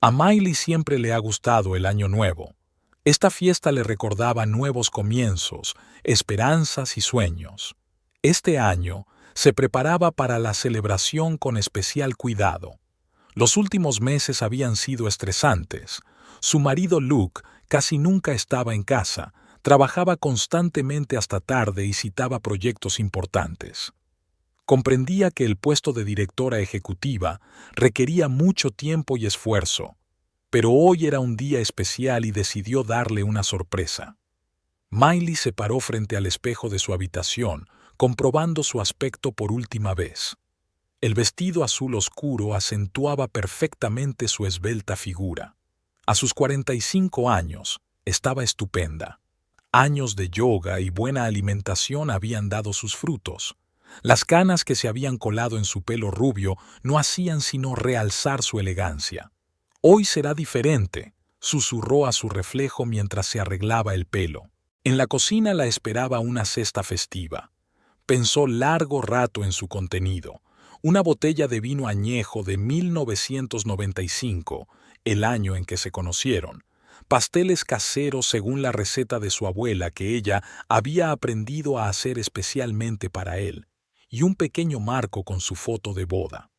A Miley siempre le ha gustado el Año Nuevo. Esta fiesta le recordaba nuevos comienzos, esperanzas y sueños. Este año se preparaba para la celebración con especial cuidado. Los últimos meses habían sido estresantes. Su marido Luke casi nunca estaba en casa, trabajaba constantemente hasta tarde y citaba proyectos importantes. Comprendía que el puesto de directora ejecutiva requería mucho tiempo y esfuerzo, pero hoy era un día especial y decidió darle una sorpresa. Miley se paró frente al espejo de su habitación, comprobando su aspecto por última vez. El vestido azul oscuro acentuaba perfectamente su esbelta figura. A sus 45 años, estaba estupenda. Años de yoga y buena alimentación habían dado sus frutos. Las canas que se habían colado en su pelo rubio no hacían sino realzar su elegancia. «Hoy será diferente», susurró a su reflejo mientras se arreglaba el pelo. En la cocina la esperaba una cesta festiva. Pensó largo rato en su contenido. Una botella de vino añejo de 1995, el año en que se conocieron. Pasteles caseros según la receta de su abuela que ella había aprendido a hacer especialmente para él. Y un pequeño marco con su foto de boda.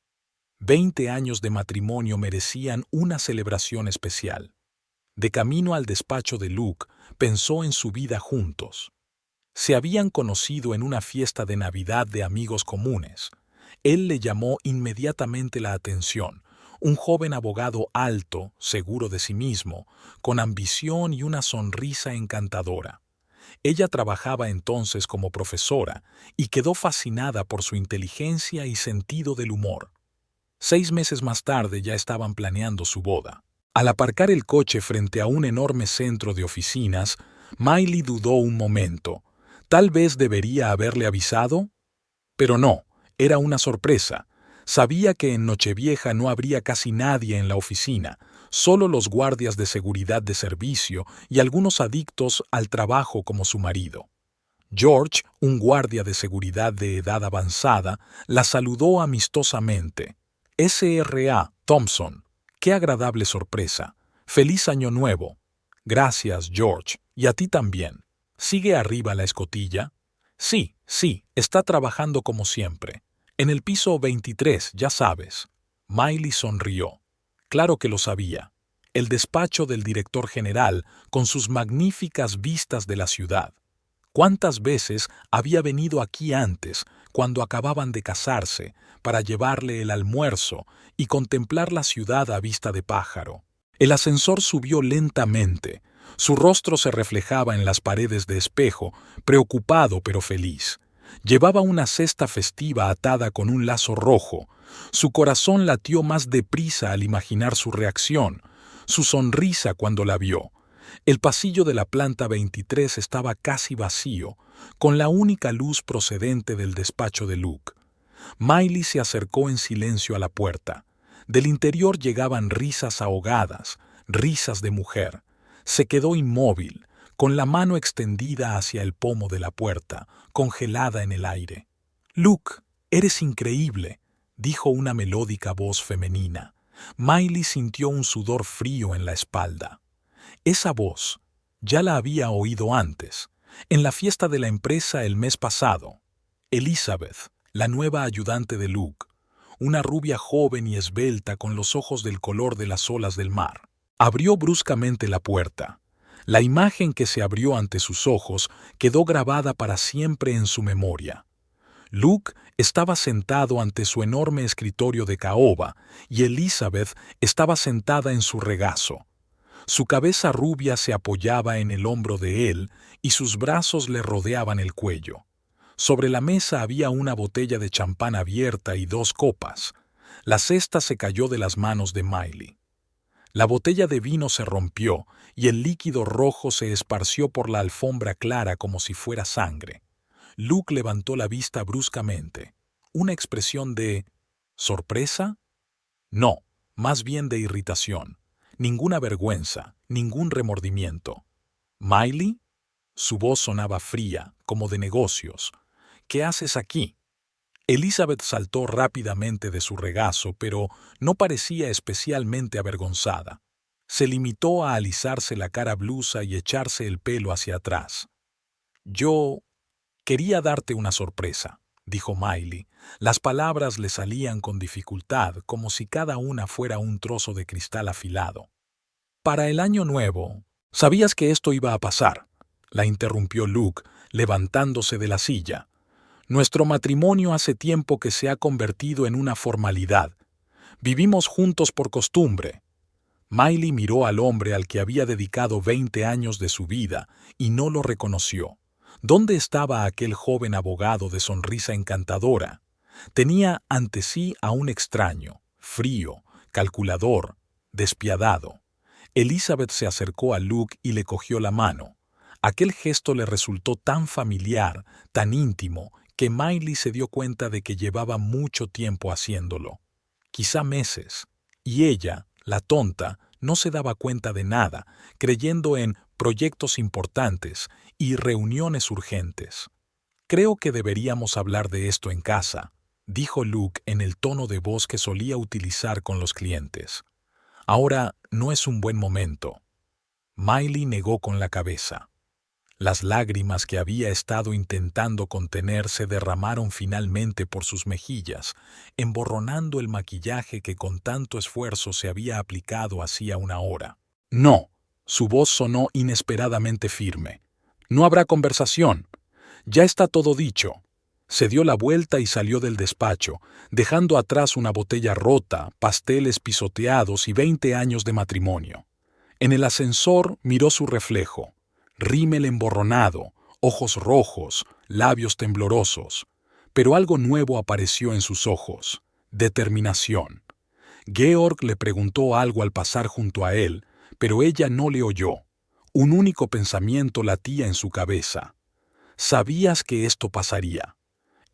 20 años de matrimonio merecían una celebración especial. De camino al despacho de Luke, pensó en su vida juntos. Se habían conocido en una fiesta de Navidad de amigos comunes. Él le llamó inmediatamente la atención, un joven abogado alto, seguro de sí mismo, con ambición y una sonrisa encantadora. Ella trabajaba entonces como profesora y quedó fascinada por su inteligencia y sentido del humor. 6 meses más tarde ya estaban planeando su boda. Al aparcar el coche frente a un enorme centro de oficinas, Miley dudó un momento. ¿Tal vez debería haberle avisado? Pero no, era una sorpresa. Sabía que en Nochevieja no habría casi nadie en la oficina, solo los guardias de seguridad de servicio y algunos adictos al trabajo como su marido. George, un guardia de seguridad de edad avanzada, la saludó amistosamente. «S.R.A. Thompson, qué agradable sorpresa. Feliz Año Nuevo». «Gracias, George, y a ti también». «¿Sigue arriba la escotilla?» «Sí, está trabajando como siempre. En el piso 23, ya sabes». Miley sonrió. Claro que lo sabía. El despacho del director general, con sus magníficas vistas de la ciudad. ¿Cuántas veces había venido aquí antes, cuando acababan de casarse, para llevarle el almuerzo y contemplar la ciudad a vista de pájaro? El ascensor subió lentamente. Su rostro se reflejaba en las paredes de espejo, preocupado pero feliz. Llevaba una cesta festiva atada con un lazo rojo. Su corazón latió más deprisa al imaginar su reacción, su sonrisa cuando la vio. El pasillo de la planta 23 estaba casi vacío, con la única luz procedente del despacho de Luke. Miley se acercó en silencio a la puerta. Del interior llegaban risas ahogadas, risas de mujer. Se quedó inmóvil, con la mano extendida hacia el pomo de la puerta, congelada en el aire. «Luke, eres increíble», dijo una melódica voz femenina. Miley sintió un sudor frío en la espalda. Esa voz ya la había oído antes, en la fiesta de la empresa el mes pasado. Elizabeth, la nueva ayudante de Luke, una rubia joven y esbelta con los ojos del color de las olas del mar. Abrió bruscamente la puerta. La imagen que se abrió ante sus ojos quedó grabada para siempre en su memoria. Luke estaba sentado ante su enorme escritorio de caoba y Elizabeth estaba sentada en su regazo. Su cabeza rubia se apoyaba en el hombro de él y sus brazos le rodeaban el cuello. Sobre la mesa había una botella de champán abierta y 2 copas. La cesta se cayó de las manos de Miley. La botella de vino se rompió y el líquido rojo se esparció por la alfombra clara como si fuera sangre. Luke levantó la vista bruscamente. Una expresión de ¿sorpresa? No, más bien de irritación. Ninguna vergüenza, ningún remordimiento. «¿Miley?» Su voz sonaba fría, como de negocios. «¿Qué haces aquí?» Elizabeth saltó rápidamente de su regazo, pero no parecía especialmente avergonzada. Se limitó a alisarse la cara blusa y echarse el pelo hacia atrás. «Yo quería darte una sorpresa», dijo Miley. Las palabras le salían con dificultad, como si cada una fuera un trozo de cristal afilado. «Para el año nuevo, ¿sabías que esto iba a pasar?», la interrumpió Luke, levantándose de la silla. «Nuestro matrimonio hace tiempo que se ha convertido en una formalidad. Vivimos juntos por costumbre». Miley miró al hombre al que había dedicado 20 años de su vida y no lo reconoció. ¿Dónde estaba aquel joven abogado de sonrisa encantadora? Tenía ante sí a un extraño, frío, calculador, despiadado. Elizabeth se acercó a Luke y le cogió la mano. Aquel gesto le resultó tan familiar, tan íntimo, que Miley se dio cuenta de que llevaba mucho tiempo haciéndolo. Quizá meses. Y ella, la tonta, no se daba cuenta de nada, creyendo en proyectos importantes y reuniones urgentes. «Creo que deberíamos hablar de esto en casa», dijo Luke en el tono de voz que solía utilizar con los clientes. «Ahora no es un buen momento». Miley negó con la cabeza. Las lágrimas que había estado intentando contener se derramaron finalmente por sus mejillas, emborronando el maquillaje que con tanto esfuerzo se había aplicado hacía una hora. «No», su voz sonó inesperadamente firme. «No habrá conversación. Ya está todo dicho». Se dio la vuelta y salió del despacho, dejando atrás una botella rota, pasteles pisoteados y 20 años de matrimonio. En el ascensor miró su reflejo. Rímel emborronado, ojos rojos, labios temblorosos. Pero algo nuevo apareció en sus ojos: determinación. Georg le preguntó algo al pasar junto a él, pero ella no le oyó. Un único pensamiento latía en su cabeza. «Sabías que esto pasaría».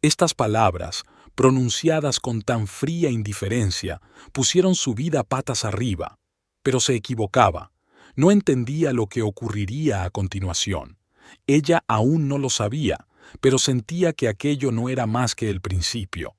Estas palabras, pronunciadas con tan fría indiferencia, pusieron su vida patas arriba. Pero se equivocaba. No entendía lo que ocurriría a continuación. Ella aún no lo sabía, pero sentía que aquello no era más que el principio.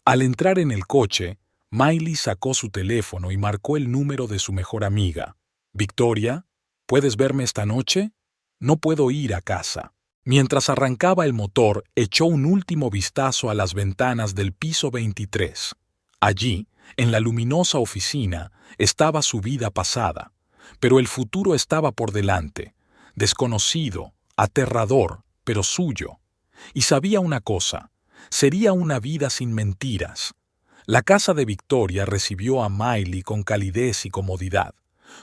Al entrar en el coche, Miley sacó su teléfono y marcó el número de su mejor amiga. «Victoria, ¿puedes verme esta noche? No puedo ir a casa». Mientras arrancaba el motor, echó un último vistazo a las ventanas del piso 23. Allí, en la luminosa oficina, estaba su vida pasada. Pero el futuro estaba por delante, desconocido, aterrador, pero suyo. Y sabía una cosa: sería una vida sin mentiras. La casa de Victoria recibió a Miley con calidez y comodidad.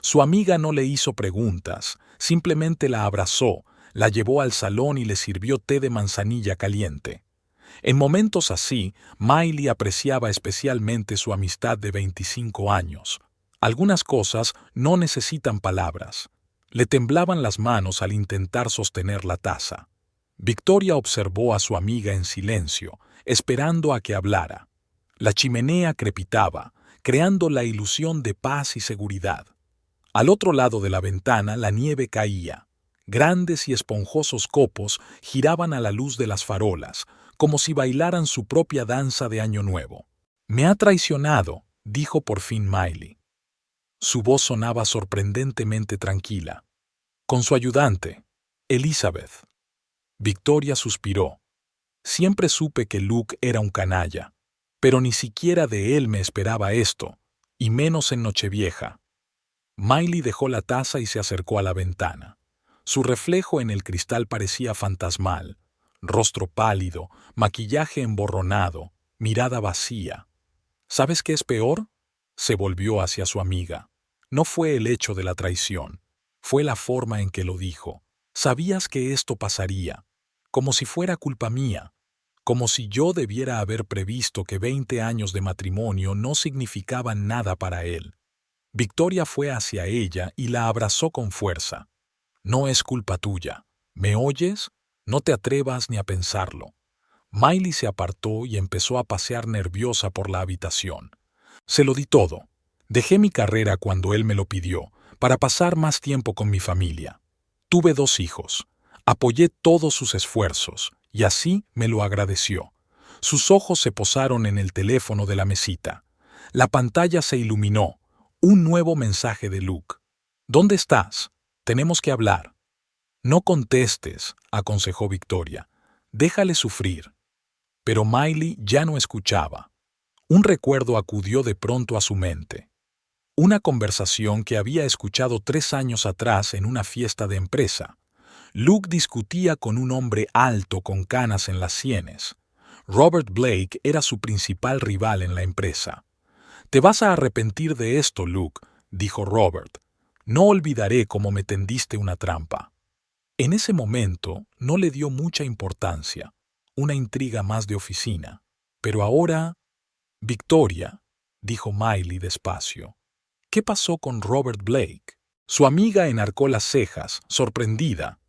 Su amiga no le hizo preguntas, simplemente la abrazó, la llevó al salón y le sirvió té de manzanilla caliente. En momentos así, Miley apreciaba especialmente su amistad de 25 años. Algunas cosas no necesitan palabras. Le temblaban las manos al intentar sostener la taza. Victoria observó a su amiga en silencio, esperando a que hablara. La chimenea crepitaba, creando la ilusión de paz y seguridad. Al otro lado de la ventana la nieve caía. Grandes y esponjosos copos giraban a la luz de las farolas, como si bailaran su propia danza de Año Nuevo. «Me ha traicionado», dijo por fin Miley. Su voz sonaba sorprendentemente tranquila. «Con su ayudante, Elizabeth». Victoria suspiró. «Siempre supe que Luke era un canalla, pero ni siquiera de él me esperaba esto, y menos en Nochevieja». Miley dejó la taza y se acercó a la ventana. Su reflejo en el cristal parecía fantasmal. Rostro pálido, maquillaje emborronado, mirada vacía. «¿Sabes qué es peor?», se volvió hacia su amiga. No fue el hecho de la traición, fue la forma en que lo dijo. «Sabías que esto pasaría», como si fuera culpa mía, como si yo debiera haber previsto que 20 años de matrimonio no significaban nada para él. Victoria fue hacia ella y la abrazó con fuerza. «No es culpa tuya. ¿Me oyes? No te atrevas ni a pensarlo». Miley se apartó y empezó a pasear nerviosa por la habitación. «Se lo di todo. Dejé mi carrera cuando él me lo pidió, para pasar más tiempo con mi familia. Tuve 2 hijos. Apoyé todos sus esfuerzos, y así me lo agradeció. Sus ojos se posaron en el teléfono de la mesita. La pantalla se iluminó. Un nuevo mensaje de Luke. ¿Dónde estás? Tenemos que hablar. No contestes, aconsejó Victoria. Déjale sufrir. Pero Miley ya no escuchaba. Un recuerdo acudió de pronto a su mente. Una conversación que había escuchado 3 años atrás en una fiesta de empresa. Luke discutía con un hombre alto con canas en las sienes. Robert Blake era su principal rival en la empresa. «Te vas a arrepentir de esto, Luke», dijo Robert. «No olvidaré cómo me tendiste una trampa». En ese momento no le dio mucha importancia, una intriga más de oficina. Pero ahora... «Victoria», dijo Miley despacio. «¿Qué pasó con Robert Blake?» Su amiga enarcó las cejas, sorprendida.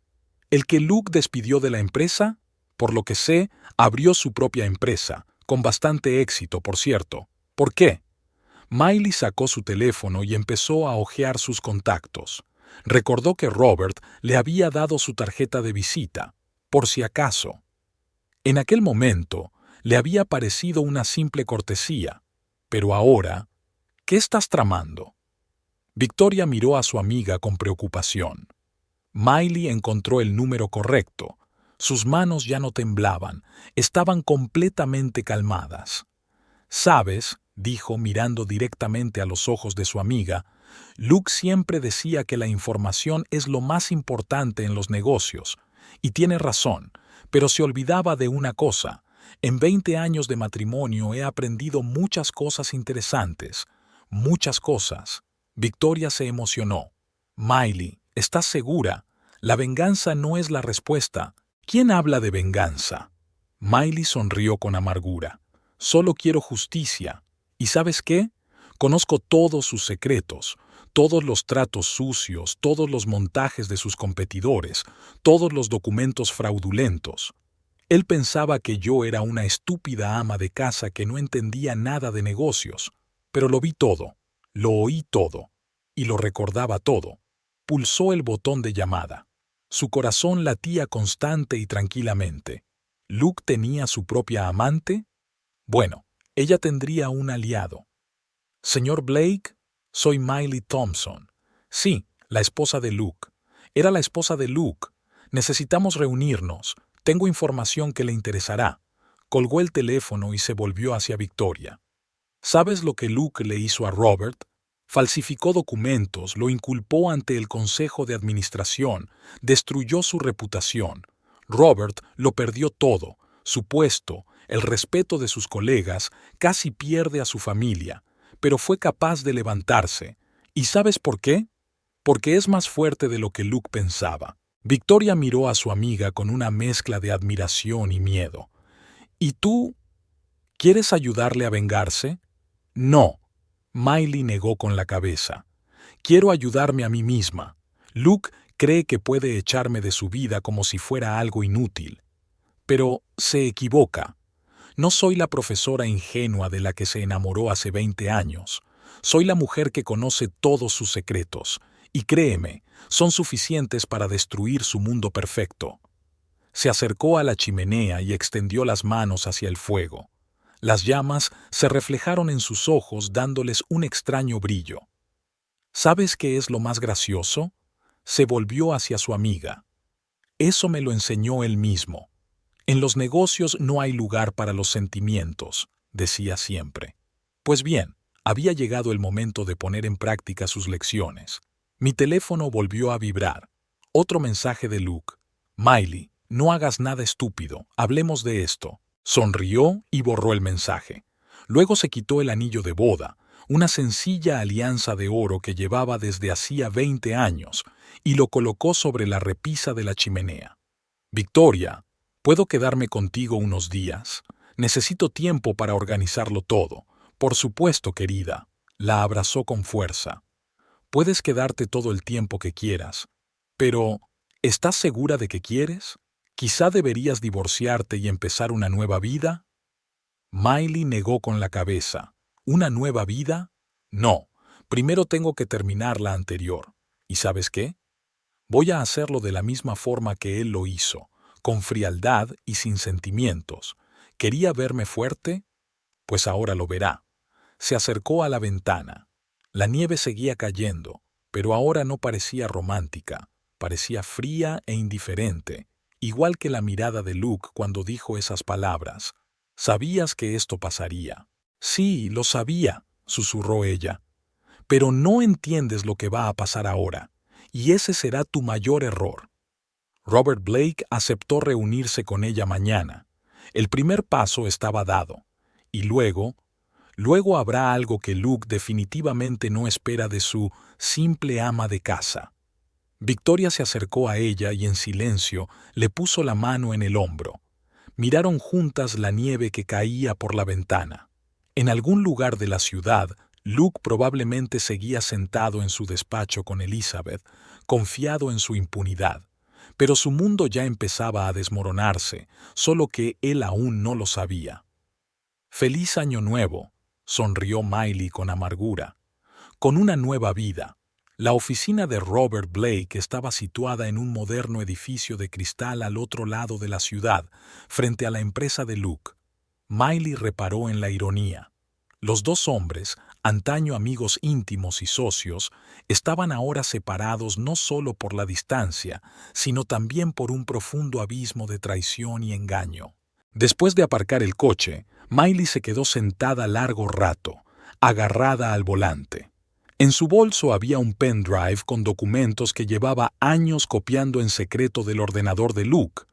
«¿El que Luke despidió de la empresa? Por lo que sé, abrió su propia empresa, con bastante éxito, por cierto. ¿Por qué?» Miley sacó su teléfono y empezó a hojear sus contactos. Recordó que Robert le había dado su tarjeta de visita, por si acaso. En aquel momento le había parecido una simple cortesía, pero ahora, ¿qué estás tramando? Victoria miró a su amiga con preocupación. Miley encontró el número correcto. Sus manos ya no temblaban, estaban completamente calmadas. «¿Sabes?», dijo mirando directamente a los ojos de su amiga, «Luke siempre decía que la información es lo más importante en los negocios, y tiene razón, pero se olvidaba de una cosa. En 20 años de matrimonio he aprendido muchas cosas interesantes, muchas cosas». Victoria se emocionó. «Miley, ¿estás segura? La venganza no es la respuesta. ¿Quién habla de venganza?» Miley sonrió con amargura. «Solo quiero justicia. ¿Y sabes qué? Conozco todos sus secretos, todos los tratos sucios, todos los montajes de sus competidores, todos los documentos fraudulentos. Él pensaba que yo era una estúpida ama de casa que no entendía nada de negocios, pero lo vi todo, lo oí todo, y lo recordaba todo». Pulsó el botón de llamada. Su corazón latía constante y tranquilamente. ¿Luke tenía su propia amante? Bueno, ella tendría un aliado. «Señor Blake, soy Miley Thompson». «Sí, la esposa de Luke. Era la esposa de Luke. Necesitamos reunirnos. Tengo información que le interesará». Colgó el teléfono y se volvió hacia Victoria. «¿Sabes lo que Luke le hizo a Robert? Falsificó documentos, lo inculpó ante el Consejo de Administración, destruyó su reputación. Robert lo perdió todo, su puesto, el respeto de sus colegas, casi pierde a su familia, pero fue capaz de levantarse. ¿Y sabes por qué? Porque es más fuerte de lo que Luke pensaba». Victoria miró a su amiga con una mezcla de admiración y miedo. «¿Y tú? ¿Quieres ayudarle a vengarse?» «No». Miley negó con la cabeza. «Quiero ayudarme a mí misma. Luke cree que puede echarme de su vida como si fuera algo inútil. Pero se equivoca. No soy la profesora ingenua de la que se enamoró hace 20 años. Soy la mujer que conoce todos sus secretos, y créeme, son suficientes para destruir su mundo perfecto». Se acercó a la chimenea y extendió las manos hacia el fuego. Las llamas se reflejaron en sus ojos dándoles un extraño brillo. ¿Sabes qué es lo más gracioso? Se volvió hacia su amiga. «Eso me lo enseñó él mismo. En los negocios no hay lugar para los sentimientos», decía siempre. Pues bien, había llegado el momento de poner en práctica sus lecciones. Mi teléfono volvió a vibrar. Otro mensaje de Luke. «Miley, no hagas nada estúpido, hablemos de esto». Sonrió y borró el mensaje. Luego se quitó el anillo de boda, una sencilla alianza de oro que llevaba desde hacía 20 años, y lo colocó sobre la repisa de la chimenea. «Victoria, ¿puedo quedarme contigo unos días? Necesito tiempo para organizarlo todo». «Por supuesto, querida». La abrazó con fuerza. «Puedes quedarte todo el tiempo que quieras. Pero, ¿estás segura de que quieres? Quizá deberías divorciarte y empezar una nueva vida». Miley negó con la cabeza. «¿Una nueva vida? No, primero tengo que terminar la anterior. ¿Y sabes qué? Voy a hacerlo de la misma forma que él lo hizo, con frialdad y sin sentimientos. ¿Quería verme fuerte? Pues ahora lo verá. Se acercó a la ventana. La nieve seguía cayendo, pero ahora no parecía romántica, parecía fría e indiferente, igual que la mirada de Luke cuando dijo esas palabras. «Sabías que esto pasaría». «Sí, lo sabía», susurró ella. «Pero no entiendes lo que va a pasar ahora, y ese será tu mayor error». Robert Blake aceptó reunirse con ella mañana. El primer paso estaba dado, y luego habrá algo que Luke definitivamente no espera de su simple ama de casa. Victoria se acercó a ella y en silencio le puso la mano en el hombro. Miraron juntas la nieve que caía por la ventana. En algún lugar de la ciudad, Luke probablemente seguía sentado en su despacho con Elizabeth, confiado en su impunidad. Pero su mundo ya empezaba a desmoronarse, solo que él aún no lo sabía. «Feliz Año Nuevo», sonrió Miley con amargura. Con una nueva vida. La oficina de Robert Blake estaba situada en un moderno edificio de cristal al otro lado de la ciudad, frente a la empresa de Luke. Miley reparó en la ironía. Los dos hombres, antaño amigos íntimos y socios, estaban ahora separados no solo por la distancia, sino también por un profundo abismo de traición y engaño. Después de aparcar el coche, Miley se quedó sentada largo rato, agarrada al volante. En su bolso había un pendrive con documentos que llevaba años copiando en secreto del ordenador de Luke.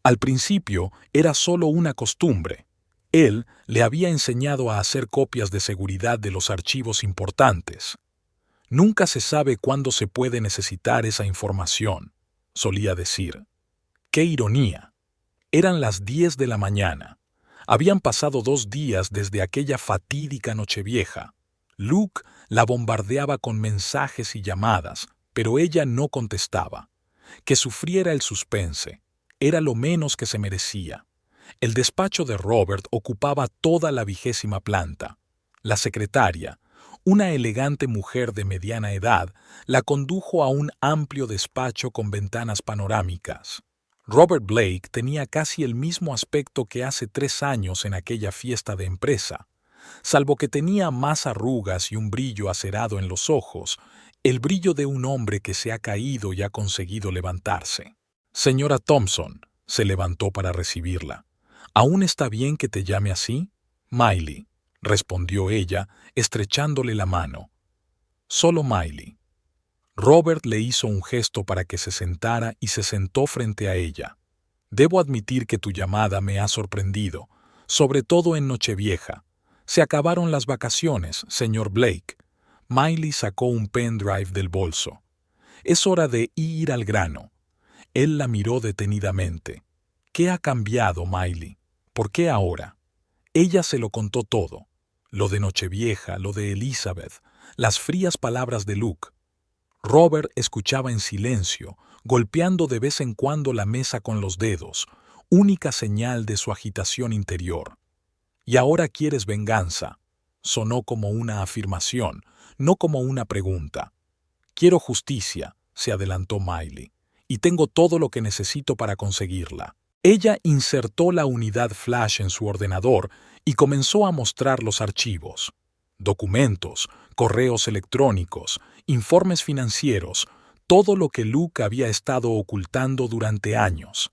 Al principio era solo una costumbre. Él le había enseñado a hacer copias de seguridad de los archivos importantes. «Nunca se sabe cuándo se puede necesitar esa información», solía decir. ¡Qué ironía! Eran las 10 de la mañana. Habían pasado 2 días desde aquella fatídica Nochevieja. Luke la bombardeaba con mensajes y llamadas, pero ella no contestaba. Que sufriera el suspense. Era lo menos que se merecía. El despacho de Robert ocupaba toda la 20ª planta. La secretaria, una elegante mujer de mediana edad, la condujo a un amplio despacho con ventanas panorámicas. Robert Blake tenía casi el mismo aspecto que hace 3 años en aquella fiesta de empresa. Salvo que tenía más arrugas y un brillo acerado en los ojos, el brillo de un hombre que se ha caído y ha conseguido levantarse. «Señora Thompson», se levantó para recibirla. «¿Aún está bien que te llame así?» «Miley», respondió ella, estrechándole la mano. Solo Miley. Robert le hizo un gesto para que se sentara y se sentó frente a ella. «Debo admitir que tu llamada me ha sorprendido, sobre todo en Nochevieja. Se acabaron las vacaciones, señor Blake». Miley sacó un pendrive del bolso. «Es hora de ir al grano». Él la miró detenidamente. «¿Qué ha cambiado, Miley? ¿Por qué ahora?» Ella se lo contó todo. Lo de Nochevieja, lo de Elizabeth, las frías palabras de Luke. Robert escuchaba en silencio, golpeando de vez en cuando la mesa con los dedos, única señal de su agitación interior. «¿Y ahora quieres venganza?» Sonó como una afirmación, no como una pregunta. «Quiero justicia», se adelantó Miley, «y tengo todo lo que necesito para conseguirla». Ella insertó la unidad flash en su ordenador y comenzó a mostrar los archivos. Documentos, correos electrónicos, informes financieros, todo lo que Luke había estado ocultando durante años.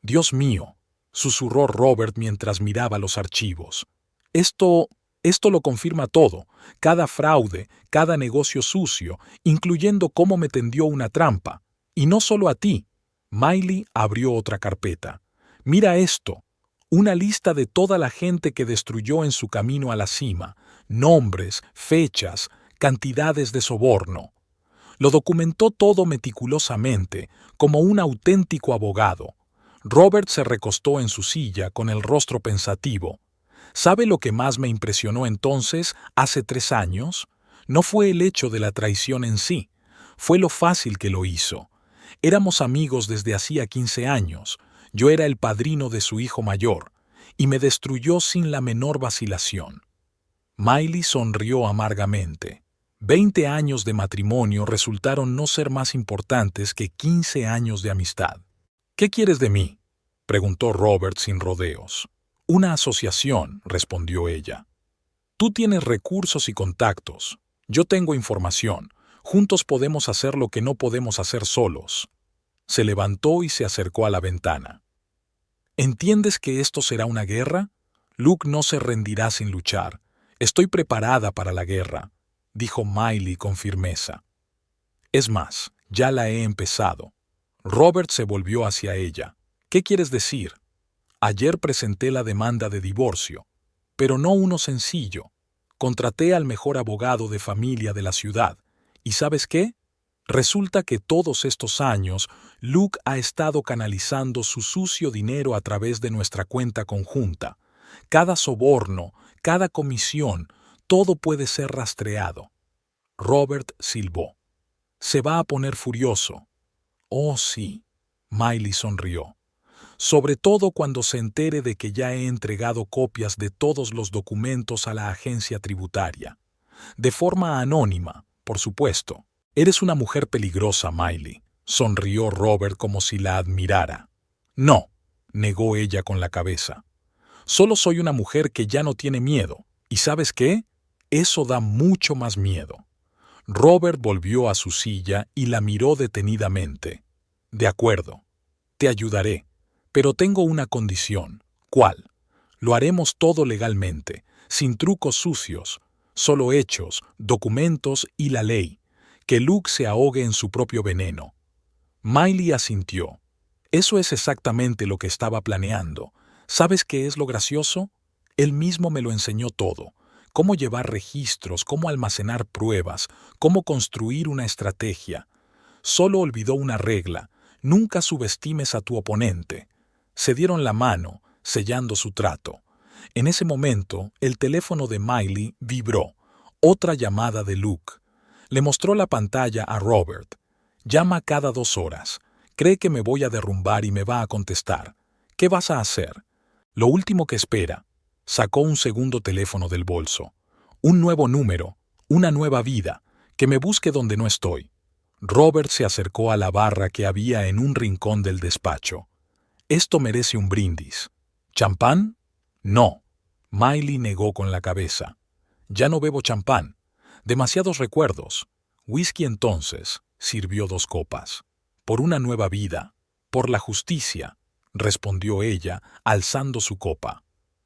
«Dios mío», susurró Robert mientras miraba los archivos. Esto lo confirma todo, cada fraude, cada negocio sucio, incluyendo cómo me tendió una trampa. Y no solo a ti». Miley abrió otra carpeta. «Mira esto, una lista de toda la gente que destruyó en su camino a la cima, nombres, fechas, cantidades de soborno». Lo documentó todo meticulosamente, como un auténtico abogado. Robert se recostó en su silla con el rostro pensativo. ¿Sabe lo que más me impresionó entonces, hace 3 años? No fue el hecho de la traición en sí, fue lo fácil que lo hizo. Éramos amigos desde hacía 15 años, yo era el padrino de su hijo mayor, y me destruyó sin la menor vacilación. Miley sonrió amargamente. 20 años de matrimonio resultaron no ser más importantes que 15 años de amistad. «¿Qué quieres de mí?», preguntó Robert sin rodeos. Una asociación, respondió ella. Tú tienes recursos y contactos. Yo tengo información. Juntos podemos hacer lo que no podemos hacer solos. Se levantó y se acercó a la ventana. ¿Entiendes que esto será una guerra? Luke no se rendirá sin luchar. Estoy preparada para la guerra, dijo Miley con firmeza. Es más, ya la he empezado. Robert se volvió hacia ella. ¿Qué quieres decir? Ayer presenté la demanda de divorcio, pero no uno sencillo. Contraté al mejor abogado de familia de la ciudad. ¿Y sabes qué? Resulta que todos estos años, Luke ha estado canalizando su sucio dinero a través de nuestra cuenta conjunta. Cada soborno, cada comisión, todo puede ser rastreado. Robert silbó. Se va a poner furioso. Oh, sí. Miley sonrió. Sobre todo cuando se entere de que ya he entregado copias de todos los documentos a la agencia tributaria. De forma anónima, por supuesto. Eres una mujer peligrosa, Miley, sonrió Robert como si la admirara. No, negó ella con la cabeza. Solo soy una mujer que ya no tiene miedo. ¿Y sabes qué? Eso da mucho más miedo. Robert volvió a su silla y la miró detenidamente. De acuerdo, te ayudaré, pero tengo una condición. ¿Cuál? Lo haremos todo legalmente, sin trucos sucios, solo hechos, documentos y la ley. Que Luke se ahogue en su propio veneno. Miley asintió. Eso es exactamente lo que estaba planeando. ¿Sabes qué es lo gracioso? Él mismo me lo enseñó todo. Cómo llevar registros, cómo almacenar pruebas, cómo construir una estrategia. Solo olvidó una regla. Nunca subestimes a tu oponente. Se dieron la mano, sellando su trato. En ese momento, el teléfono de Miley vibró. Otra llamada de Luke. Le mostró la pantalla a Robert. Llama cada 2 horas. Cree que me voy a derrumbar y me va a contestar. ¿Qué vas a hacer? Lo último que espera. Sacó un segundo teléfono del bolso. Un nuevo número, una nueva vida, que me busque donde no estoy. Robert se acercó a la barra que había en un rincón del despacho. Esto merece un brindis. ¿Champán? No. Miley negó con la cabeza. Ya no bebo champán. Demasiados recuerdos. Whisky entonces, sirvió 2 copas. Por una nueva vida, por la justicia, respondió ella, alzando su copa.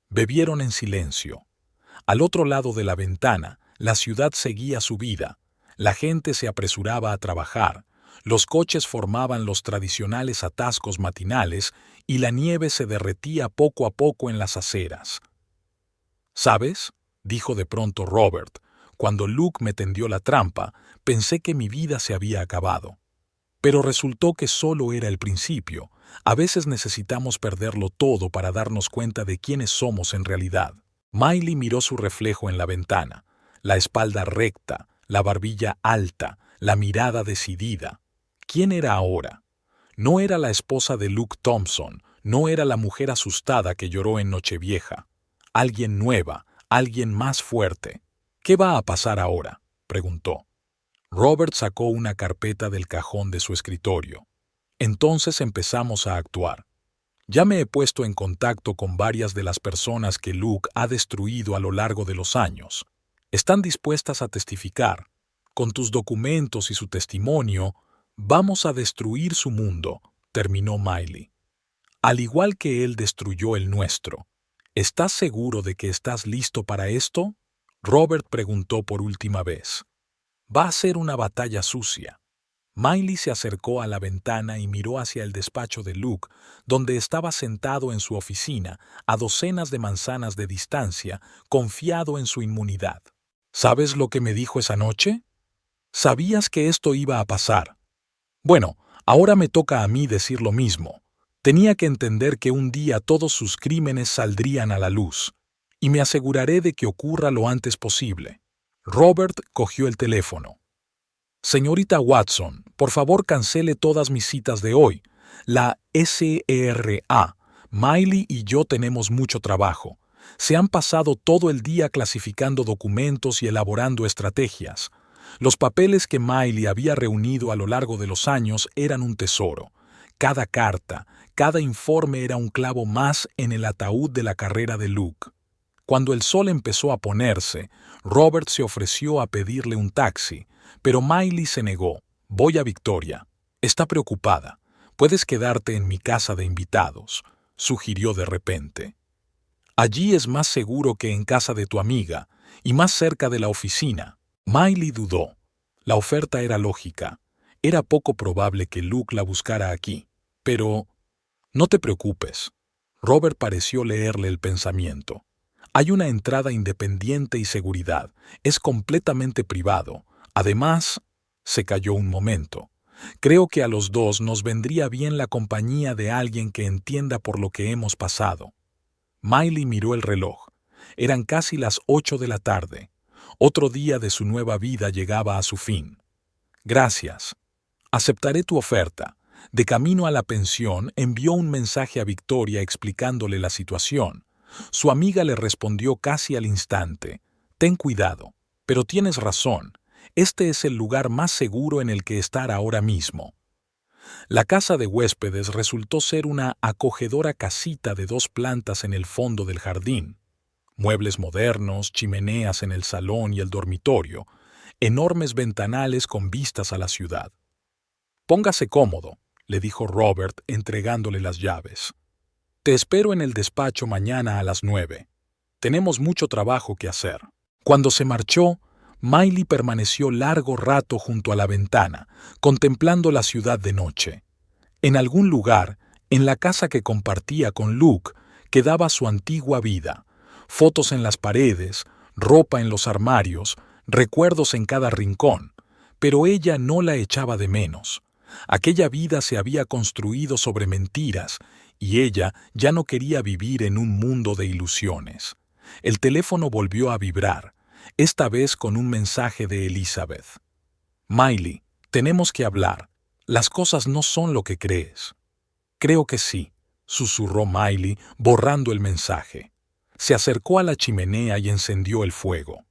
Bebieron en silencio. Al otro lado de la ventana, la ciudad seguía su vida. La gente se apresuraba a trabajar. Los coches formaban los tradicionales atascos matinales y la nieve se derretía poco a poco en las aceras. ¿Sabes?, dijo de pronto Robert. Cuando Luke me tendió la trampa, pensé que mi vida se había acabado. Pero resultó que solo era el principio. A veces necesitamos perderlo todo para darnos cuenta de quiénes somos en realidad. Miley miró su reflejo en la ventana, la espalda recta, la barbilla alta, la mirada decidida. ¿Quién era ahora? No era la esposa de Luke Thompson, no era la mujer asustada que lloró en Nochevieja. Alguien nueva, alguien más fuerte. ¿Qué va a pasar ahora?, preguntó. Robert sacó una carpeta del cajón de su escritorio. Entonces empezamos a actuar. Ya me he puesto en contacto con varias de las personas que Luke ha destruido a lo largo de los años. Están dispuestas a testificar. Con tus documentos y su testimonio, vamos a destruir su mundo, terminó Miley. Al igual que él destruyó el nuestro. ¿Estás seguro de que estás listo para esto?, Robert preguntó por última vez. Va a ser una batalla sucia. Miley se acercó a la ventana y miró hacia el despacho de Luke, donde estaba sentado en su oficina, a docenas de manzanas de distancia, confiado en su inmunidad. ¿Sabes lo que me dijo esa noche? Sabías que esto iba a pasar. Bueno, ahora me toca a mí decir lo mismo. Tenía que entender que un día todos sus crímenes saldrían a la luz. Y me aseguraré de que ocurra lo antes posible. Robert cogió el teléfono. Señorita Watson, por favor cancele todas mis citas de hoy. La SRA, Miley y yo tenemos mucho trabajo. Se han pasado todo el día clasificando documentos y elaborando estrategias. Los papeles que Miley había reunido a lo largo de los años eran un tesoro. Cada carta, Cada informe era un clavo más en el ataúd de la carrera de Luke. Cuando el sol empezó a ponerse, Robert se ofreció a pedirle un taxi, pero Miley se negó. «Voy a Victoria. Está preocupada. Puedes quedarte en mi casa de invitados», sugirió de repente. «Allí es más seguro que en casa de tu amiga y más cerca de la oficina». Miley dudó. La oferta era lógica. Era poco probable que Luke la buscara aquí. Pero «No te preocupes». Robert pareció leerle el pensamiento. «Hay una entrada independiente y seguridad. Es completamente privado. Además...» Se calló un momento. «Creo que a los dos nos vendría bien la compañía de alguien que entienda por lo que hemos pasado». Miley miró el reloj. Eran casi las 8 de la tarde. Otro día de su nueva vida llegaba a su fin. «Gracias. Aceptaré tu oferta». De camino a la pensión, envió un mensaje a Victoria explicándole la situación. Su amiga le respondió casi al instante. «Ten cuidado, pero tienes razón. Este es el lugar más seguro en el que estar ahora mismo». La casa de huéspedes resultó ser una acogedora casita de 2 plantas en el fondo del jardín. Muebles modernos, chimeneas en el salón y el dormitorio, enormes ventanales con vistas a la ciudad. «Póngase cómodo», le dijo Robert entregándole las llaves. «Te espero en el despacho mañana a las 9. Tenemos mucho trabajo que hacer». Cuando se marchó, Miley permaneció largo rato junto a la ventana, contemplando la ciudad de noche. En algún lugar, en la casa que compartía con Luke, quedaba su antigua vida. Fotos en las paredes, ropa en los armarios, recuerdos en cada rincón. Pero ella no la echaba de menos. Aquella vida se había construido sobre mentiras, y ella ya no quería vivir en un mundo de ilusiones. El teléfono volvió a vibrar, esta vez con un mensaje de Elizabeth. «Miley, tenemos que hablar. Las cosas no son lo que crees». «Creo que sí», susurró Miley, borrando el mensaje. Se acercó a la chimenea y encendió el fuego.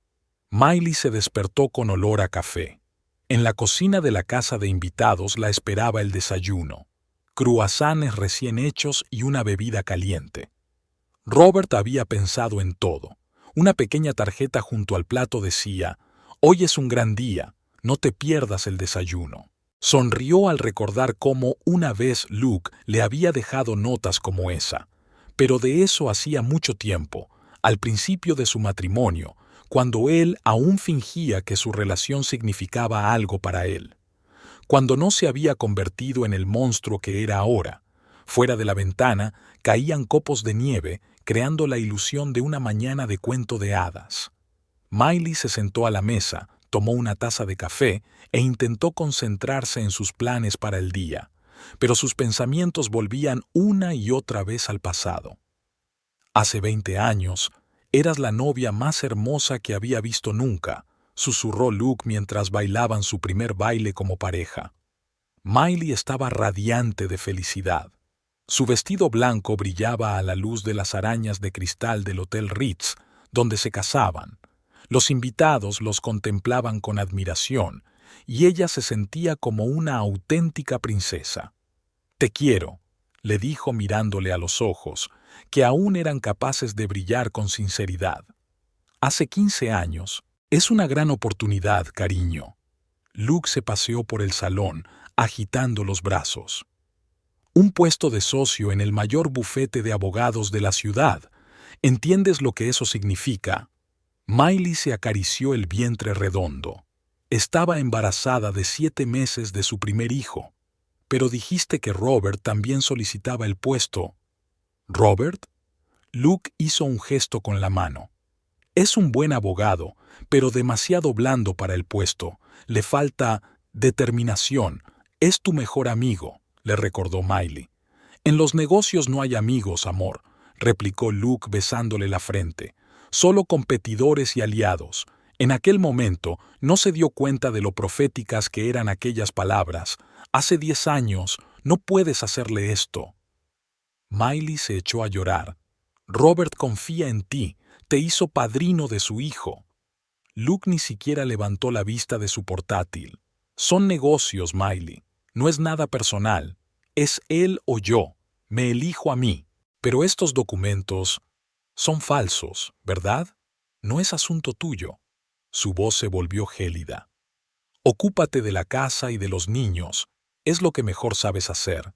Miley se despertó con olor a café. En la cocina de la casa de invitados la esperaba el desayuno. Cruasanes recién hechos y una bebida caliente. Robert había pensado en todo. Una pequeña tarjeta junto al plato decía: «Hoy es un gran día, no te pierdas el desayuno». Sonrió al recordar cómo una vez Luke le había dejado notas como esa. Pero de eso hacía mucho tiempo, al principio de su matrimonio, cuando él aún fingía que su relación significaba algo para él. Cuando no se había convertido en el monstruo que era ahora. Fuera de la ventana caían copos de nieve, creando la ilusión de una mañana de cuento de hadas. Miley se sentó a la mesa, tomó una taza de café e intentó concentrarse en sus planes para el día, pero sus pensamientos volvían una y otra vez al pasado. «Hace 20 años, eras la novia más hermosa que había visto nunca», susurró Luke mientras bailaban su primer baile como pareja. Miley estaba radiante de felicidad. Su vestido blanco brillaba a la luz de las arañas de cristal del Hotel Ritz, donde se casaban. Los invitados los contemplaban con admiración, y ella se sentía como una auténtica princesa. «Te quiero», le dijo mirándole a los ojos, que aún eran capaces de brillar con sinceridad. «Hace 15 años. Es una gran oportunidad, cariño». Luke se paseó por el salón, agitando los brazos. «Un puesto de socio en el mayor bufete de abogados de la ciudad. ¿Entiendes lo que eso significa?» Miley se acarició el vientre redondo. Estaba embarazada de 7 meses de su primer hijo. «Pero dijiste que Robert también solicitaba el puesto». «¿Robert?» Luke hizo un gesto con la mano. «Es un buen abogado, pero demasiado blando para el puesto. Le falta determinación. Es tu mejor amigo», le recordó Miley. «En los negocios no hay amigos, amor», replicó Luke besándole la frente. «Solo competidores y aliados». En aquel momento no se dio cuenta de lo proféticas que eran aquellas palabras. «Hace 10 años, no puedes hacerle esto». Miley se echó a llorar. «Robert confía en ti, te hizo padrino de su hijo». Luke ni siquiera levantó la vista de su portátil. «Son negocios, Miley. No es nada personal. Es él o yo. Me elijo a mí. Pero estos documentos son falsos, ¿verdad? No es asunto tuyo. Su voz se volvió gélida. Ocúpate de la casa y de los niños. Es lo que mejor sabes hacer.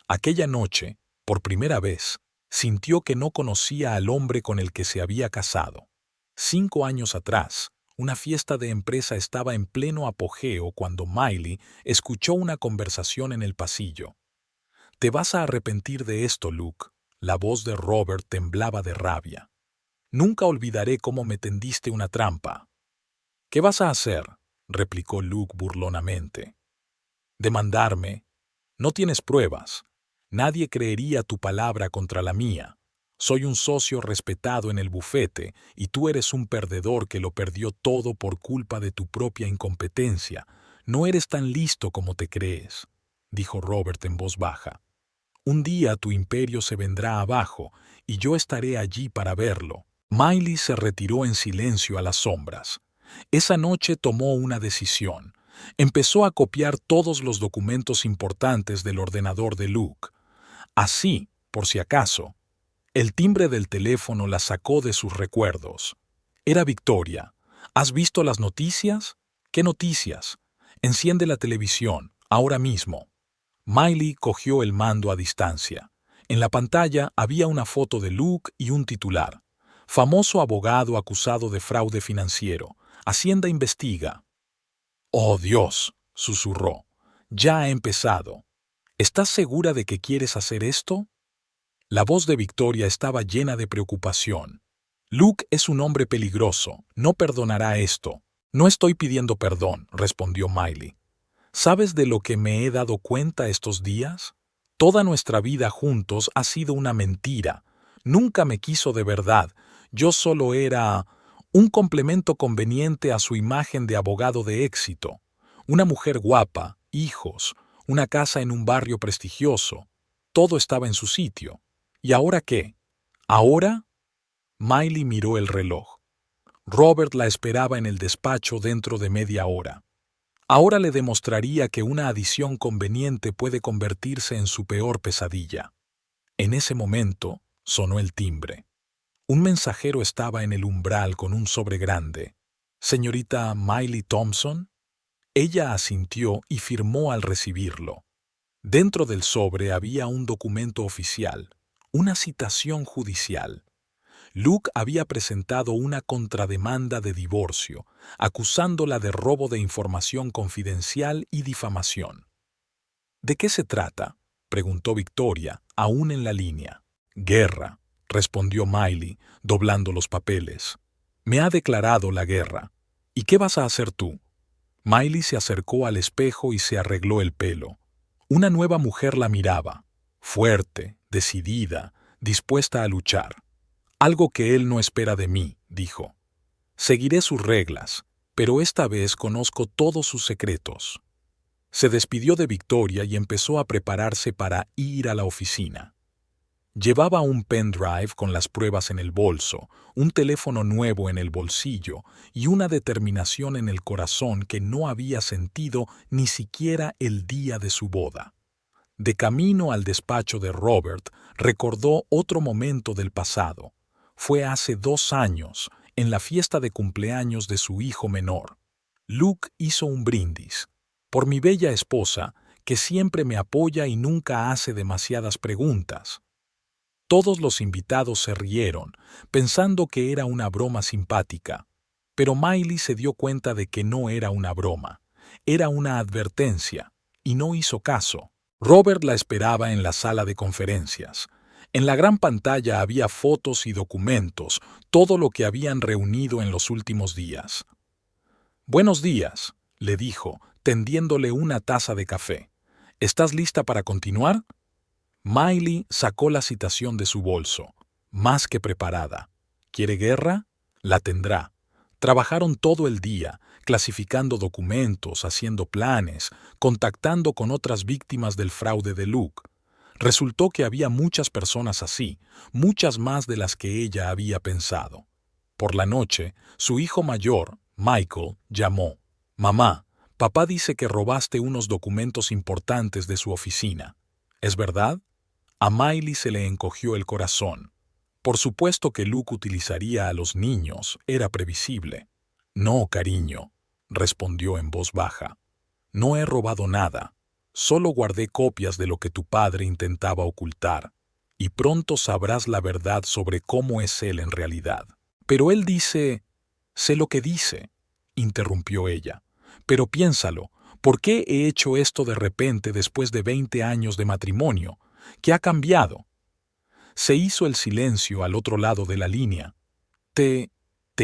Aquella noche, por primera vez, sintió que no conocía al hombre con el que se había casado. 5 años atrás, una fiesta de empresa estaba en pleno apogeo cuando Miley escuchó una conversación en el pasillo. «Te vas a arrepentir de esto, Luke». La voz de Robert temblaba de rabia. «Nunca olvidaré cómo me tendiste una trampa». «¿Qué vas a hacer?», replicó Luke burlonamente. «Demandarme. No tienes pruebas. Nadie creería tu palabra contra la mía. Soy un socio respetado en el bufete y tú eres un perdedor que lo perdió todo por culpa de tu propia incompetencia. No eres tan listo como te crees», dijo Robert en voz baja. «Un día tu imperio se vendrá abajo y yo estaré allí para verlo». Miley se retiró en silencio a las sombras. Esa noche tomó una decisión. Empezó a copiar todos los documentos importantes del ordenador de Luke. Así, por si acaso, el timbre del teléfono la sacó de sus recuerdos. Era Victoria. «¿Has visto las noticias?» «¿Qué noticias?» «Enciende la televisión, ahora mismo». Miley cogió el mando a distancia. En la pantalla había una foto de Luke y un titular. «Famoso abogado acusado de fraude financiero. Hacienda investiga». «Oh, Dios», susurró. «Ya ha empezado. ¿Estás segura de que quieres hacer esto?» La voz de Victoria estaba llena de preocupación. «Luke es un hombre peligroso. No perdonará esto». «No estoy pidiendo perdón», respondió Miley. «¿Sabes de lo que me he dado cuenta estos días? Toda nuestra vida juntos ha sido una mentira. Nunca me quiso de verdad. Yo solo era un complemento conveniente a su imagen de abogado de éxito. Una mujer guapa, hijos, una casa en un barrio prestigioso. Todo estaba en su sitio. ¿Y ahora qué? ¿Ahora?» Miley miró el reloj. Robert la esperaba en el despacho dentro de media hora. Ahora le demostraría que una adición conveniente puede convertirse en su peor pesadilla. En ese momento sonó el timbre. Un mensajero estaba en el umbral con un sobre grande. «¿Señorita Miley Thompson?» Ella asintió y firmó al recibirlo. Dentro del sobre había un documento oficial, una citación judicial. Luke había presentado una contrademanda de divorcio, acusándola de robo de información confidencial y difamación. «¿De qué se trata?», preguntó Victoria, aún en la línea. «Guerra», respondió Miley, doblando los papeles. «Me ha declarado la guerra. ¿Y qué vas a hacer tú?» Miley se acercó al espejo y se arregló el pelo. Una nueva mujer la miraba, fuerte, decidida, dispuesta a luchar. «Algo que él no espera de mí», dijo. «Seguiré sus reglas, pero esta vez conozco todos sus secretos». Se despidió de Victoria y empezó a prepararse para ir a la oficina. Llevaba un pendrive con las pruebas en el bolso, un teléfono nuevo en el bolsillo y una determinación en el corazón que no había sentido ni siquiera el día de su boda. De camino al despacho de Robert, recordó otro momento del pasado. Fue hace 2 años, en la fiesta de cumpleaños de su hijo menor. Luke hizo un brindis. «Por mi bella esposa, que siempre me apoya y nunca hace demasiadas preguntas». Todos los invitados se rieron, pensando que era una broma simpática. Pero Miley se dio cuenta de que no era una broma. Era una advertencia, y no hizo caso. Robert la esperaba en la sala de conferencias. En la gran pantalla había fotos y documentos, todo lo que habían reunido en los últimos días. «Buenos días», le dijo, tendiéndole una taza de café. «¿Estás lista para continuar?» Miley sacó la citación de su bolso, más que preparada. ¿Quiere guerra? La tendrá. Trabajaron todo el día, clasificando documentos, haciendo planes, contactando con otras víctimas del fraude de Luke. Resultó que había muchas personas así, muchas más de las que ella había pensado. Por la noche, su hijo mayor, Michael, llamó. «Mamá, papá dice que robaste unos documentos importantes de su oficina. ¿Es verdad?» A Miley se le encogió el corazón. Por supuesto que Luke utilizaría a los niños, era previsible. No, cariño, respondió en voz baja. No he robado nada. Solo guardé copias de lo que tu padre intentaba ocultar. Y pronto sabrás la verdad sobre cómo es él en realidad. Pero él dice... Sé lo que dice, interrumpió ella. Pero piénsalo, ¿por qué he hecho esto de repente después de 20 años de matrimonio? ¿Qué ha cambiado? Se hizo el silencio al otro lado de la línea. ¿Te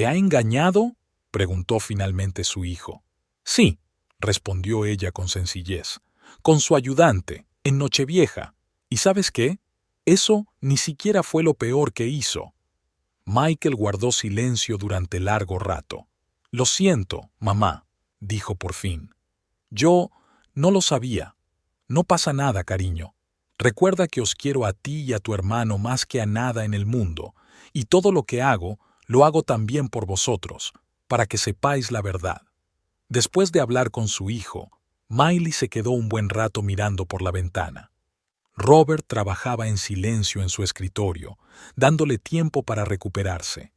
ha engañado?, preguntó finalmente su hijo. Sí, respondió ella con sencillez, con su ayudante, en Nochevieja. ¿Y sabes qué? Eso ni siquiera fue lo peor que hizo. Michael guardó silencio durante largo rato. Lo siento, mamá, dijo por fin. Yo no lo sabía. No pasa nada, cariño. Recuerda que os quiero a ti y a tu hermano más que a nada en el mundo, y todo lo que hago, lo hago también por vosotros, para que sepáis la verdad. Después de hablar con su hijo, Miley se quedó un buen rato mirando por la ventana. Robert trabajaba en silencio en su escritorio, dándole tiempo para recuperarse.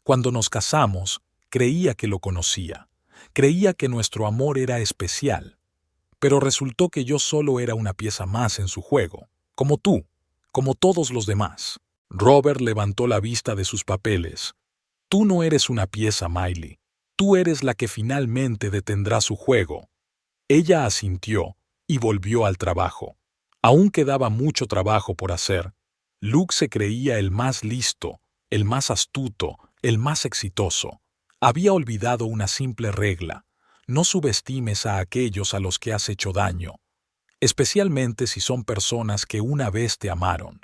Cuando nos casamos, creía que lo conocía. Creía que nuestro amor era especial. Pero resultó que yo solo era una pieza más en su juego, como tú, como todos los demás. Robert levantó la vista de sus papeles. Tú no eres una pieza, Miley. Tú eres la que finalmente detendrá su juego. Ella asintió y volvió al trabajo. Aún quedaba mucho trabajo por hacer. Luke se creía el más listo, el más astuto, el más exitoso. Había olvidado una simple regla: no subestimes a aquellos a los que has hecho daño, especialmente si son personas que una vez te amaron.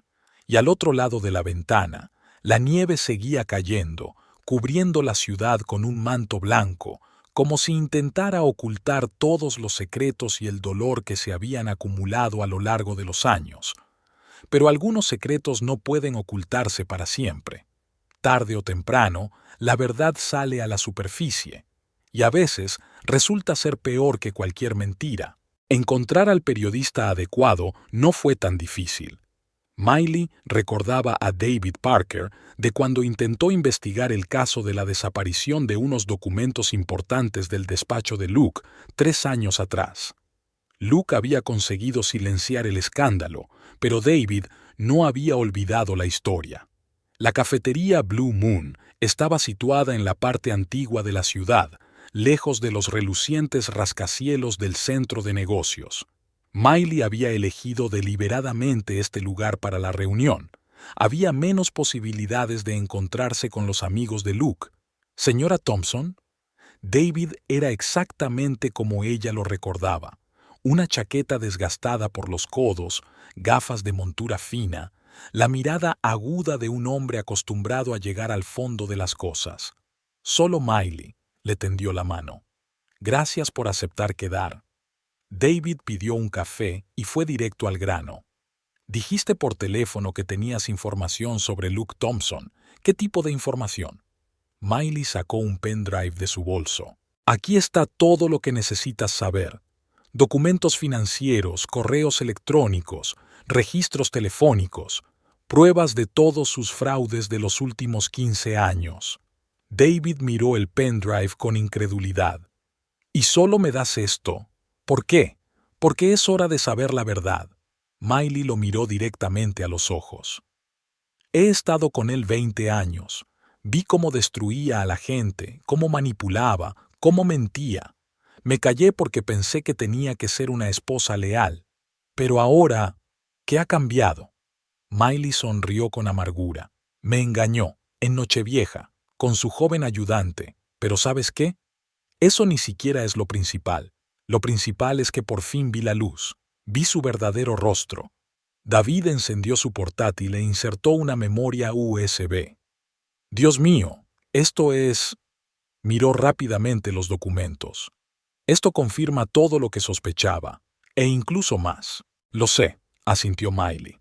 Y al otro lado de la ventana, la nieve seguía cayendo, cubriendo la ciudad con un manto blanco, como si intentara ocultar todos los secretos y el dolor que se habían acumulado a lo largo de los años. Pero algunos secretos no pueden ocultarse para siempre. Tarde o temprano, la verdad sale a la superficie, y a veces resulta ser peor que cualquier mentira. Encontrar al periodista adecuado no fue tan difícil. Miley recordaba a David Parker de cuando intentó investigar el caso de la desaparición de unos documentos importantes del despacho de Luke 3 años atrás. Luke había conseguido silenciar el escándalo, pero David no había olvidado la historia. La cafetería Blue Moon estaba situada en la parte antigua de la ciudad, lejos de los relucientes rascacielos del centro de negocios. Miley había elegido deliberadamente este lugar para la reunión. Había menos posibilidades de encontrarse con los amigos de Luke. ¿Señora Thompson? David era exactamente como ella lo recordaba. Una chaqueta desgastada por los codos, gafas de montura fina, la mirada aguda de un hombre acostumbrado a llegar al fondo de las cosas. Solo Miley le tendió la mano. Gracias por aceptar quedar. David pidió un café y fue directo al grano. Dijiste por teléfono que tenías información sobre Luke Thompson. ¿Qué tipo de información? Miley sacó un pendrive de su bolso. Aquí está todo lo que necesitas saber. Documentos financieros, correos electrónicos, registros telefónicos, pruebas de todos sus fraudes de los últimos 15 años. David miró el pendrive con incredulidad. ¿Y solo me das esto? ¿Por qué? Porque es hora de saber la verdad. Miley lo miró directamente a los ojos. He estado con él 20 años. Vi cómo destruía a la gente, cómo manipulaba, cómo mentía. Me callé porque pensé que tenía que ser una esposa leal. Pero ahora, ¿qué ha cambiado? Miley sonrió con amargura. Me engañó, en Nochevieja, con su joven ayudante. Pero ¿sabes qué? Eso ni siquiera es lo principal. Lo principal es que por fin vi la luz. Vi su verdadero rostro. David encendió su portátil e insertó una memoria USB. Dios mío, esto es... Miró rápidamente los documentos. Esto confirma todo lo que sospechaba, e incluso más. Lo sé, asintió Miley.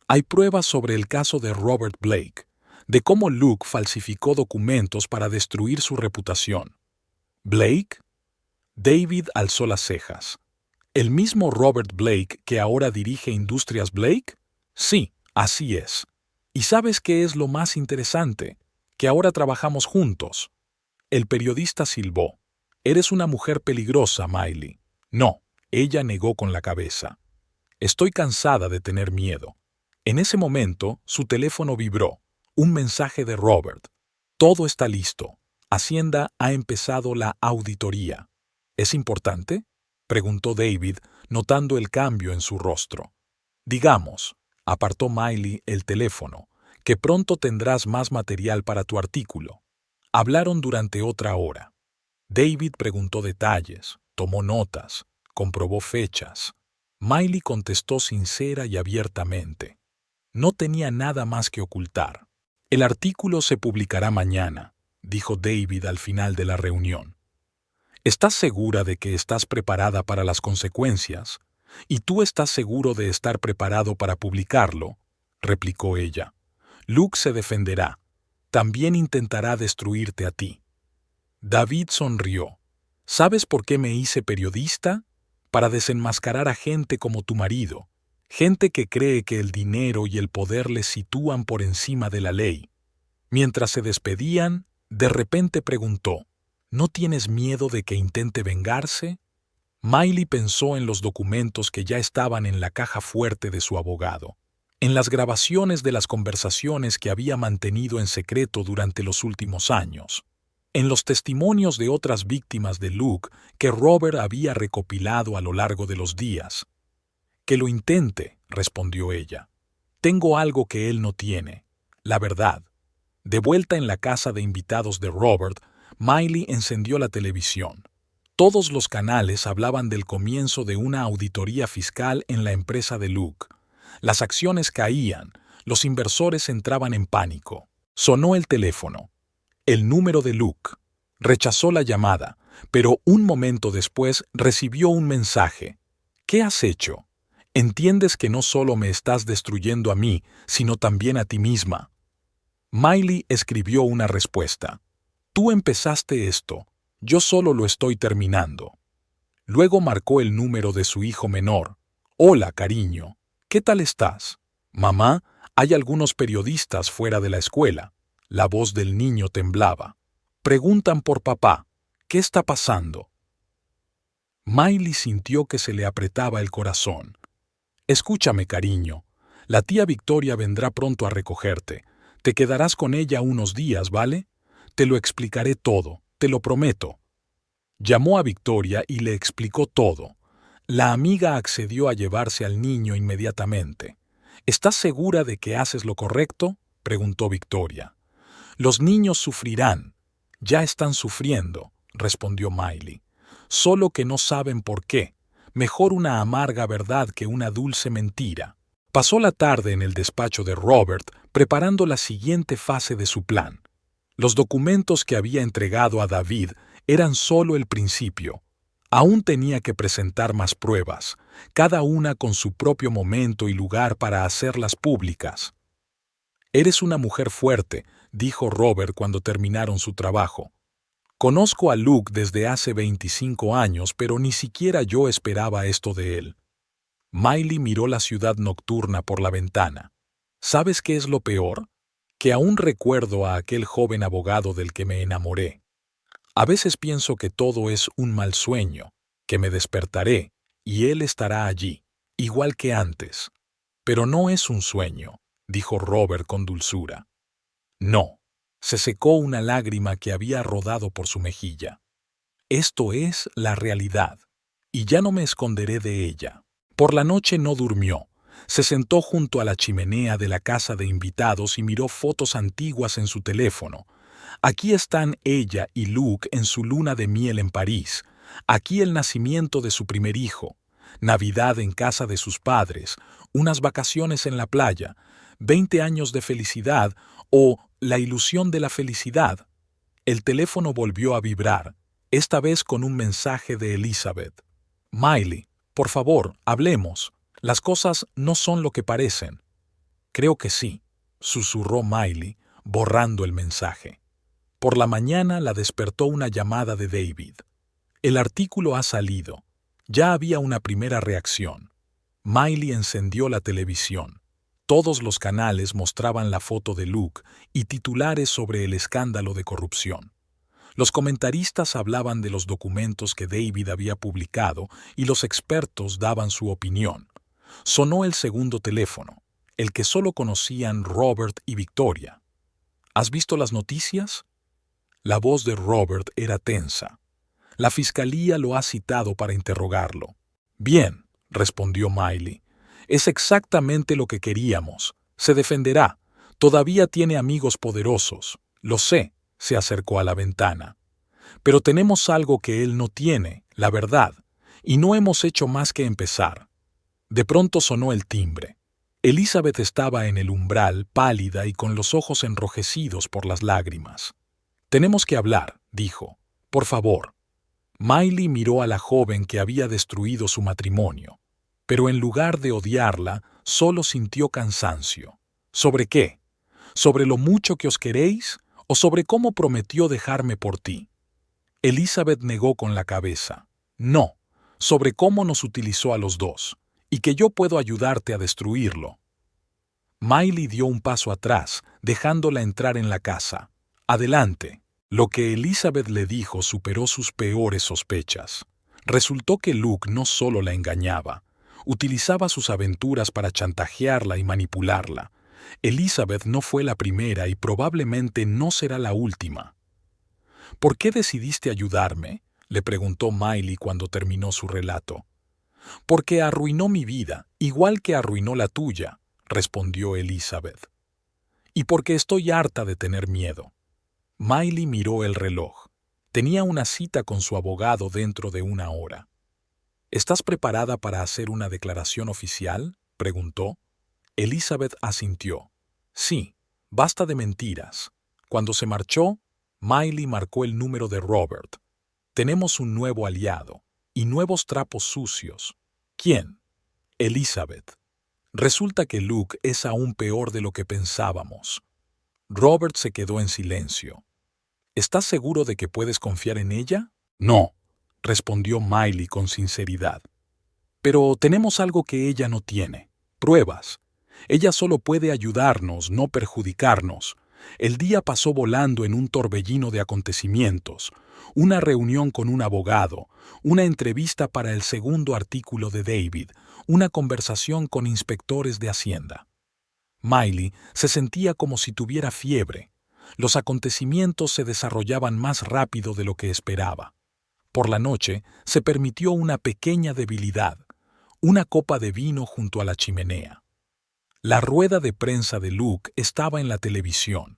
Hay pruebas sobre el caso de Robert Blake, de cómo Luke falsificó documentos para destruir su reputación. ¿Blake? David alzó las cejas. ¿El mismo Robert Blake que ahora dirige Industrias Blake? Sí, así es. ¿Y sabes qué es lo más interesante? Que ahora trabajamos juntos. El periodista silbó. Eres una mujer peligrosa, Miley. No, ella negó con la cabeza. Estoy cansada de tener miedo. En ese momento, su teléfono vibró. Un mensaje de Robert. Todo está listo. Hacienda ha empezado la auditoría. ¿Es importante?, preguntó David, notando el cambio en su rostro. Digamos, apartó Miley el teléfono, que pronto tendrás más material para tu artículo. Hablaron durante otra hora. David preguntó detalles, tomó notas, comprobó fechas. Miley contestó sincera y abiertamente. No tenía nada más que ocultar. El artículo se publicará mañana, dijo David al final de la reunión. ¿Estás segura de que estás preparada para las consecuencias? ¿Y tú estás seguro de estar preparado para publicarlo?, replicó ella. Luke se defenderá. También intentará destruirte a ti. David sonrió. ¿Sabes por qué me hice periodista? Para desenmascarar a gente como tu marido. Gente que cree que el dinero y el poder les sitúan por encima de la ley. Mientras se despedían, de repente preguntó, ¿no tienes miedo de que intente vengarse? Miley pensó en los documentos que ya estaban en la caja fuerte de su abogado, en las grabaciones de las conversaciones que había mantenido en secreto durante los últimos años, en los testimonios de otras víctimas de Luke que Robert había recopilado a lo largo de los días. Que lo intente, respondió ella. Tengo algo que él no tiene, la verdad. De vuelta en la casa de invitados de Robert, Miley encendió la televisión. Todos los canales hablaban del comienzo de una auditoría fiscal en la empresa de Luke. Las acciones caían, los inversores entraban en pánico. Sonó el teléfono. El número de Luke. Rechazó la llamada, pero un momento después recibió un mensaje. ¿Qué has hecho? ¿Entiendes que no solo me estás destruyendo a mí, sino también a ti misma? Miley escribió una respuesta. Tú empezaste esto, yo solo lo estoy terminando. Luego marcó el número de su hijo menor. Hola, cariño. ¿Qué tal estás? Mamá, hay algunos periodistas fuera de la escuela. La voz del niño temblaba. Preguntan por papá. ¿Qué está pasando? Miley sintió que se le apretaba el corazón. Escúchame, cariño. La tía Victoria vendrá pronto a recogerte. Te quedarás con ella unos días, ¿vale? Te lo explicaré todo, te lo prometo. Llamó a Victoria y le explicó todo. La amiga accedió a llevarse al niño inmediatamente. ¿Estás segura de que haces lo correcto?, preguntó Victoria. Los niños sufrirán. Ya están sufriendo, respondió Miley. Solo que no saben por qué. Mejor una amarga verdad que una dulce mentira. Pasó la tarde en el despacho de Robert preparando la siguiente fase de su plan. Los documentos que había entregado a David eran solo el principio. Aún tenía que presentar más pruebas, cada una con su propio momento y lugar para hacerlas públicas. Eres una mujer fuerte, dijo Robert cuando terminaron su trabajo. Conozco a Luke desde hace 25 años, pero ni siquiera yo esperaba esto de él. Miley miró la ciudad nocturna por la ventana. ¿Sabes qué es lo peor? Que aún recuerdo a aquel joven abogado del que me enamoré. A veces pienso que todo es un mal sueño, que me despertaré y él estará allí, igual que antes. Pero no es un sueño, dijo Robert con dulzura. No. Se secó una lágrima que había rodado por su mejilla. Esto es la realidad, y ya no me esconderé de ella. Por la noche no durmió. Se sentó junto a la chimenea de la casa de invitados y miró fotos antiguas en su teléfono. Aquí están ella y Luke en su luna de miel en París. Aquí el nacimiento de su primer hijo. Navidad en casa de sus padres. Unas vacaciones en la playa. 20 años de felicidad o la ilusión de la felicidad. El teléfono volvió a vibrar, esta vez con un mensaje de Elizabeth. Miley, por favor, hablemos. Las cosas no son lo que parecen. Creo que sí, susurró Miley, borrando el mensaje. Por la mañana la despertó una llamada de David. El artículo ha salido. Ya había una primera reacción. Miley encendió la televisión. Todos los canales mostraban la foto de Luke y titulares sobre el escándalo de corrupción. Los comentaristas hablaban de los documentos que David había publicado y los expertos daban su opinión. Sonó el segundo teléfono, el que solo conocían Robert y Victoria. ¿Has visto las noticias? La voz de Robert era tensa. La fiscalía lo ha citado para interrogarlo. Bien, respondió Miley. Es exactamente lo que queríamos. Se defenderá. Todavía tiene amigos poderosos. Lo sé. Se acercó a la ventana. Pero tenemos algo que él no tiene, la verdad, y no hemos hecho más que empezar. De pronto sonó el timbre. Elizabeth estaba en el umbral, pálida y con los ojos enrojecidos por las lágrimas. Tenemos que hablar, dijo. Por favor. Miley miró a la joven que había destruido su matrimonio, pero en lugar de odiarla, solo sintió cansancio. ¿Sobre qué? ¿Sobre lo mucho que os queréis o sobre cómo prometió dejarme por ti? Elizabeth negó con la cabeza. No, sobre cómo nos utilizó a los dos, y que yo puedo ayudarte a destruirlo. Miley dio un paso atrás, dejándola entrar en la casa. Adelante. Lo que Elizabeth le dijo superó sus peores sospechas. Resultó que Luke no solo la engañaba, utilizaba sus aventuras para chantajearla y manipularla. Elizabeth no fue la primera y probablemente no será la última. ¿Por qué decidiste ayudarme?, le preguntó Miley cuando terminó su relato. Porque arruinó mi vida, igual que arruinó la tuya, respondió Elizabeth. Y porque estoy harta de tener miedo. Miley miró el reloj. Tenía una cita con su abogado dentro de 1 hora. ¿Estás preparada para hacer una declaración oficial?, preguntó. Elizabeth asintió. Sí, basta de mentiras. Cuando se marchó, Miley marcó el número de Robert. Tenemos un nuevo aliado y nuevos trapos sucios. ¿Quién? Elizabeth. Resulta que Luke es aún peor de lo que pensábamos. Robert se quedó en silencio. ¿Estás seguro de que puedes confiar en ella? No, respondió Miley con sinceridad. Pero tenemos algo que ella no tiene. Pruebas. Ella solo puede ayudarnos, no perjudicarnos. El día pasó volando en un torbellino de acontecimientos. Una reunión con un abogado, una entrevista para el segundo artículo de David, una conversación con inspectores de Hacienda. Miley se sentía como si tuviera fiebre. Los acontecimientos se desarrollaban más rápido de lo que esperaba. Por la noche se permitió una pequeña debilidad, una copa de vino junto a la chimenea. La rueda de prensa de Luke estaba en la televisión.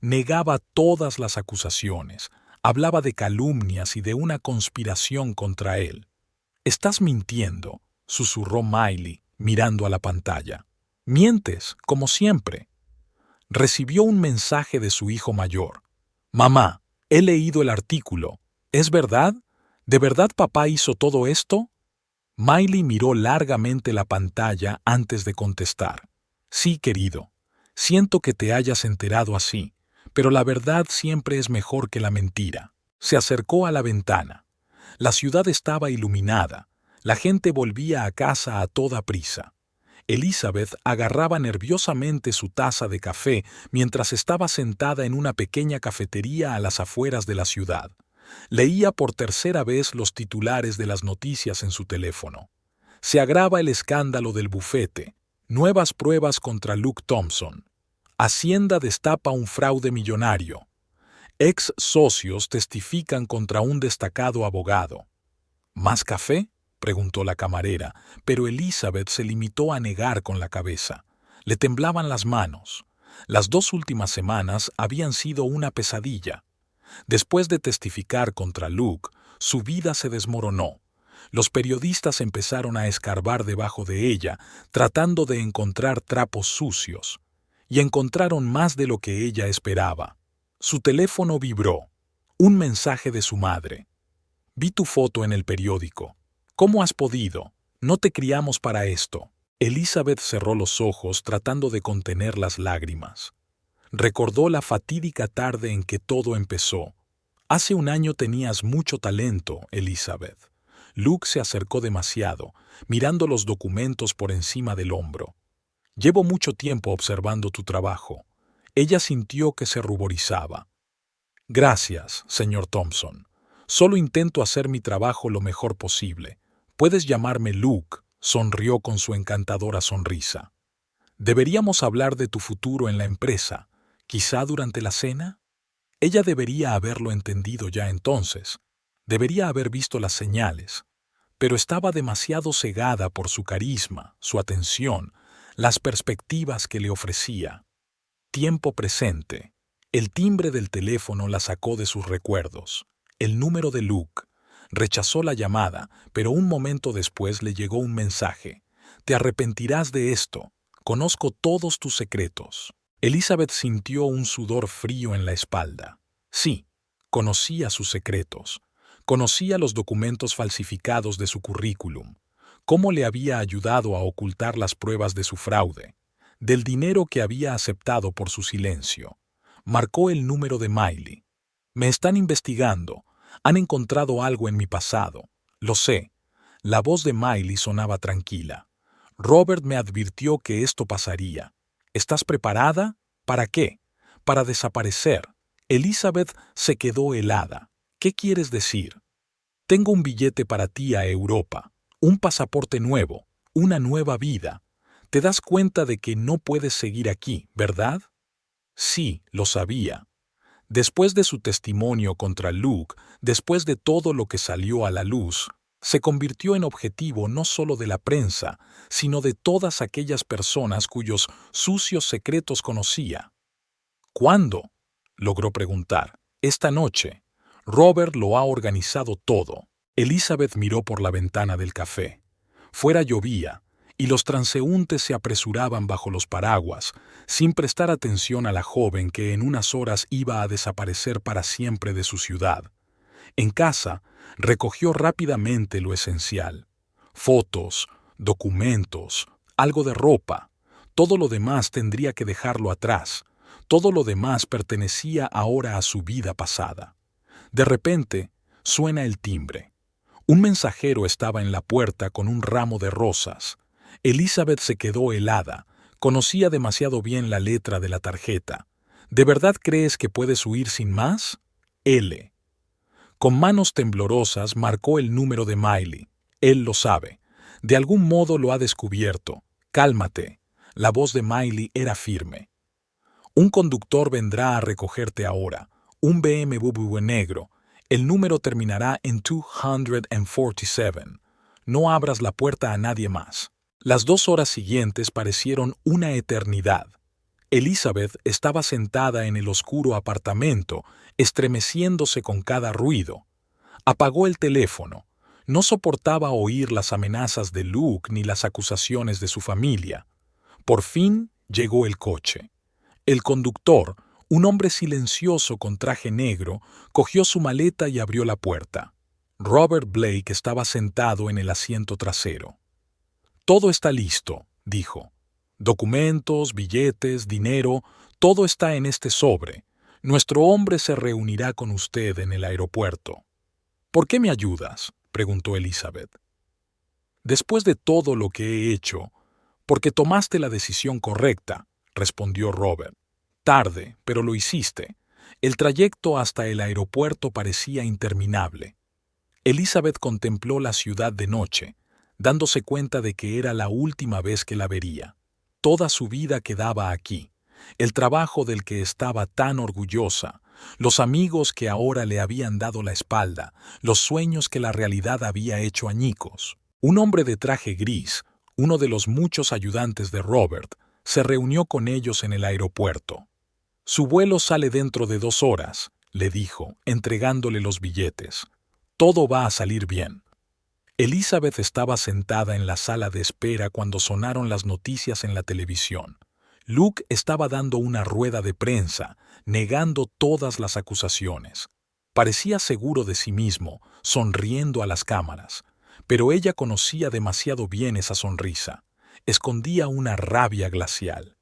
Negaba todas las acusaciones, hablaba de calumnias y de una conspiración contra él. «Estás mintiendo», susurró Miley, mirando a la pantalla. «Mientes, como siempre». Recibió un mensaje de su hijo mayor. «Mamá, he leído el artículo. ¿Es verdad? ¿De verdad papá hizo todo esto?» Miley miró largamente la pantalla antes de contestar. «Sí, querido. Siento que te hayas enterado así, pero la verdad siempre es mejor que la mentira». Se acercó a la ventana. La ciudad estaba iluminada. La gente volvía a casa a toda prisa. Elizabeth agarraba nerviosamente su taza de café mientras estaba sentada en una pequeña cafetería a las afueras de la ciudad. Leía por tercera vez los titulares de las noticias en su teléfono. Se agrava el escándalo del bufete. Nuevas pruebas contra Luke Thompson. Hacienda destapa un fraude millonario. Ex socios testifican contra un destacado abogado. ¿Más café?, preguntó la camarera, pero Elizabeth se limitó a negar con la cabeza. Le temblaban las manos. Las 2 últimas semanas habían sido una pesadilla. Después de testificar contra Luke, su vida se desmoronó. Los periodistas empezaron a escarbar debajo de ella, tratando de encontrar trapos sucios. Y encontraron más de lo que ella esperaba. Su teléfono vibró. Un mensaje de su madre. «Vi tu foto en el periódico. ¿Cómo has podido? No te criamos para esto». Elizabeth cerró los ojos tratando de contener las lágrimas. Recordó la fatídica tarde en que todo empezó. «Hace 1 año tenías mucho talento, Elizabeth». Luke se acercó demasiado, mirando los documentos por encima del hombro. Llevo mucho tiempo observando tu trabajo. Ella sintió que se ruborizaba. Gracias, señor Thompson. Solo intento hacer mi trabajo lo mejor posible. Puedes llamarme Luke, sonrió con su encantadora sonrisa. Deberíamos hablar de tu futuro en la empresa, quizá durante la cena. Ella debería haberlo entendido ya entonces. Debería haber visto las señales. Pero estaba demasiado cegada por su carisma, su atención, las perspectivas que le ofrecía. Tiempo presente. El timbre del teléfono la sacó de sus recuerdos. El número de Luke. Rechazó la llamada, pero un momento después le llegó un mensaje. Te arrepentirás de esto. Conozco todos tus secretos. Elizabeth sintió un sudor frío en la espalda. Sí, conocía sus secretos. Conocía los documentos falsificados de su currículum. Cómo le había ayudado a ocultar las pruebas de su fraude. Del dinero que había aceptado por su silencio. Marcó el número de Miley. Me están investigando. Han encontrado algo en mi pasado. Lo sé. La voz de Miley sonaba tranquila. Robert me advirtió que esto pasaría. ¿Estás preparada? ¿Para qué? Para desaparecer. Elizabeth se quedó helada. ¿Qué quieres decir? Tengo un billete para ti a Europa. Un pasaporte nuevo. Una nueva vida. Te das cuenta de que no puedes seguir aquí, ¿verdad? Sí, lo sabía. Después de su testimonio contra Luke, después de todo lo que salió a la luz, se convirtió en objetivo no solo de la prensa, sino de todas aquellas personas cuyos sucios secretos conocía. ¿Cuándo? Logró preguntar. Esta noche. Robert lo ha organizado todo. Elizabeth miró por la ventana del café. Fuera llovía, y los transeúntes se apresuraban bajo los paraguas, sin prestar atención a la joven que en unas horas iba a desaparecer para siempre de su ciudad. En casa, recogió rápidamente lo esencial. Fotos, documentos, algo de ropa. Todo lo demás tendría que dejarlo atrás. Todo lo demás pertenecía ahora a su vida pasada. De repente, suena el timbre. Un mensajero estaba en la puerta con un ramo de rosas. Elizabeth se quedó helada. Conocía demasiado bien la letra de la tarjeta. ¿De verdad crees que puedes huir sin más? L. Con manos temblorosas marcó el número de Miley. Él lo sabe. De algún modo lo ha descubierto. Cálmate. La voz de Miley era firme. Un conductor vendrá a recogerte ahora. Un BMW negro. El número terminará en 247. No abras la puerta a nadie más. Las 2 horas siguientes parecieron una eternidad. Elizabeth estaba sentada en el oscuro apartamento, estremeciéndose con cada ruido. Apagó el teléfono. No soportaba oír las amenazas de Luke ni las acusaciones de su familia. Por fin llegó el coche. El conductor, un hombre silencioso con traje negro, cogió su maleta y abrió la puerta. Robert Blake estaba sentado en el asiento trasero. Todo está listo, dijo. Documentos, billetes, dinero, todo está en este sobre. Nuestro hombre se reunirá con usted en el aeropuerto. ¿Por qué me ayudas?, preguntó Elizabeth. Después de todo lo que he hecho, porque tomaste la decisión correcta, respondió Robert. Tarde, pero lo hiciste. El trayecto hasta el aeropuerto parecía interminable. Elizabeth contempló la ciudad de noche, dándose cuenta de que era la última vez que la vería. Toda su vida quedaba aquí, el trabajo del que estaba tan orgullosa, los amigos que ahora le habían dado la espalda, los sueños que la realidad había hecho añicos. Un hombre de traje gris, uno de los muchos ayudantes de Robert, se reunió con ellos en el aeropuerto. Su vuelo sale dentro de 2 horas, le dijo, entregándole los billetes. Todo va a salir bien. Elizabeth estaba sentada en la sala de espera cuando sonaron las noticias en la televisión. Luke estaba dando una rueda de prensa, negando todas las acusaciones. Parecía seguro de sí mismo, sonriendo a las cámaras, pero ella conocía demasiado bien esa sonrisa. Escondía una rabia glacial.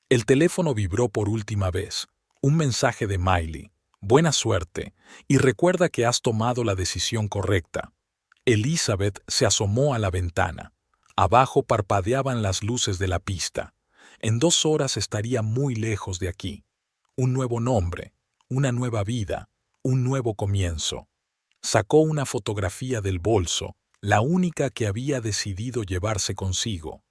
El teléfono vibró por última vez. Un mensaje de Miley. Buena suerte, y recuerda que has tomado la decisión correcta. Elizabeth se asomó a la ventana. Abajo parpadeaban las luces de la pista. En 2 horas estaría muy lejos de aquí. Un nuevo nombre, una nueva vida, un nuevo comienzo. Sacó una fotografía del bolso, la única que había decidido llevarse consigo.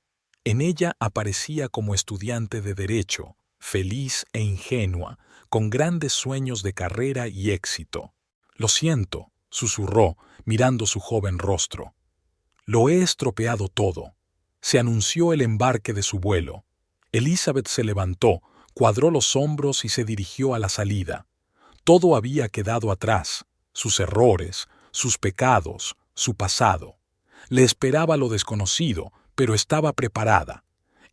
En ella aparecía como estudiante de Derecho, feliz e ingenua, con grandes sueños de carrera y éxito. «Lo siento», susurró, mirando su joven rostro. «Lo he estropeado todo». Se anunció el embarque de su vuelo. Elizabeth se levantó, cuadró los hombros y se dirigió a la salida. Todo había quedado atrás, sus errores, sus pecados, su pasado. Le esperaba lo desconocido, pero estaba preparada.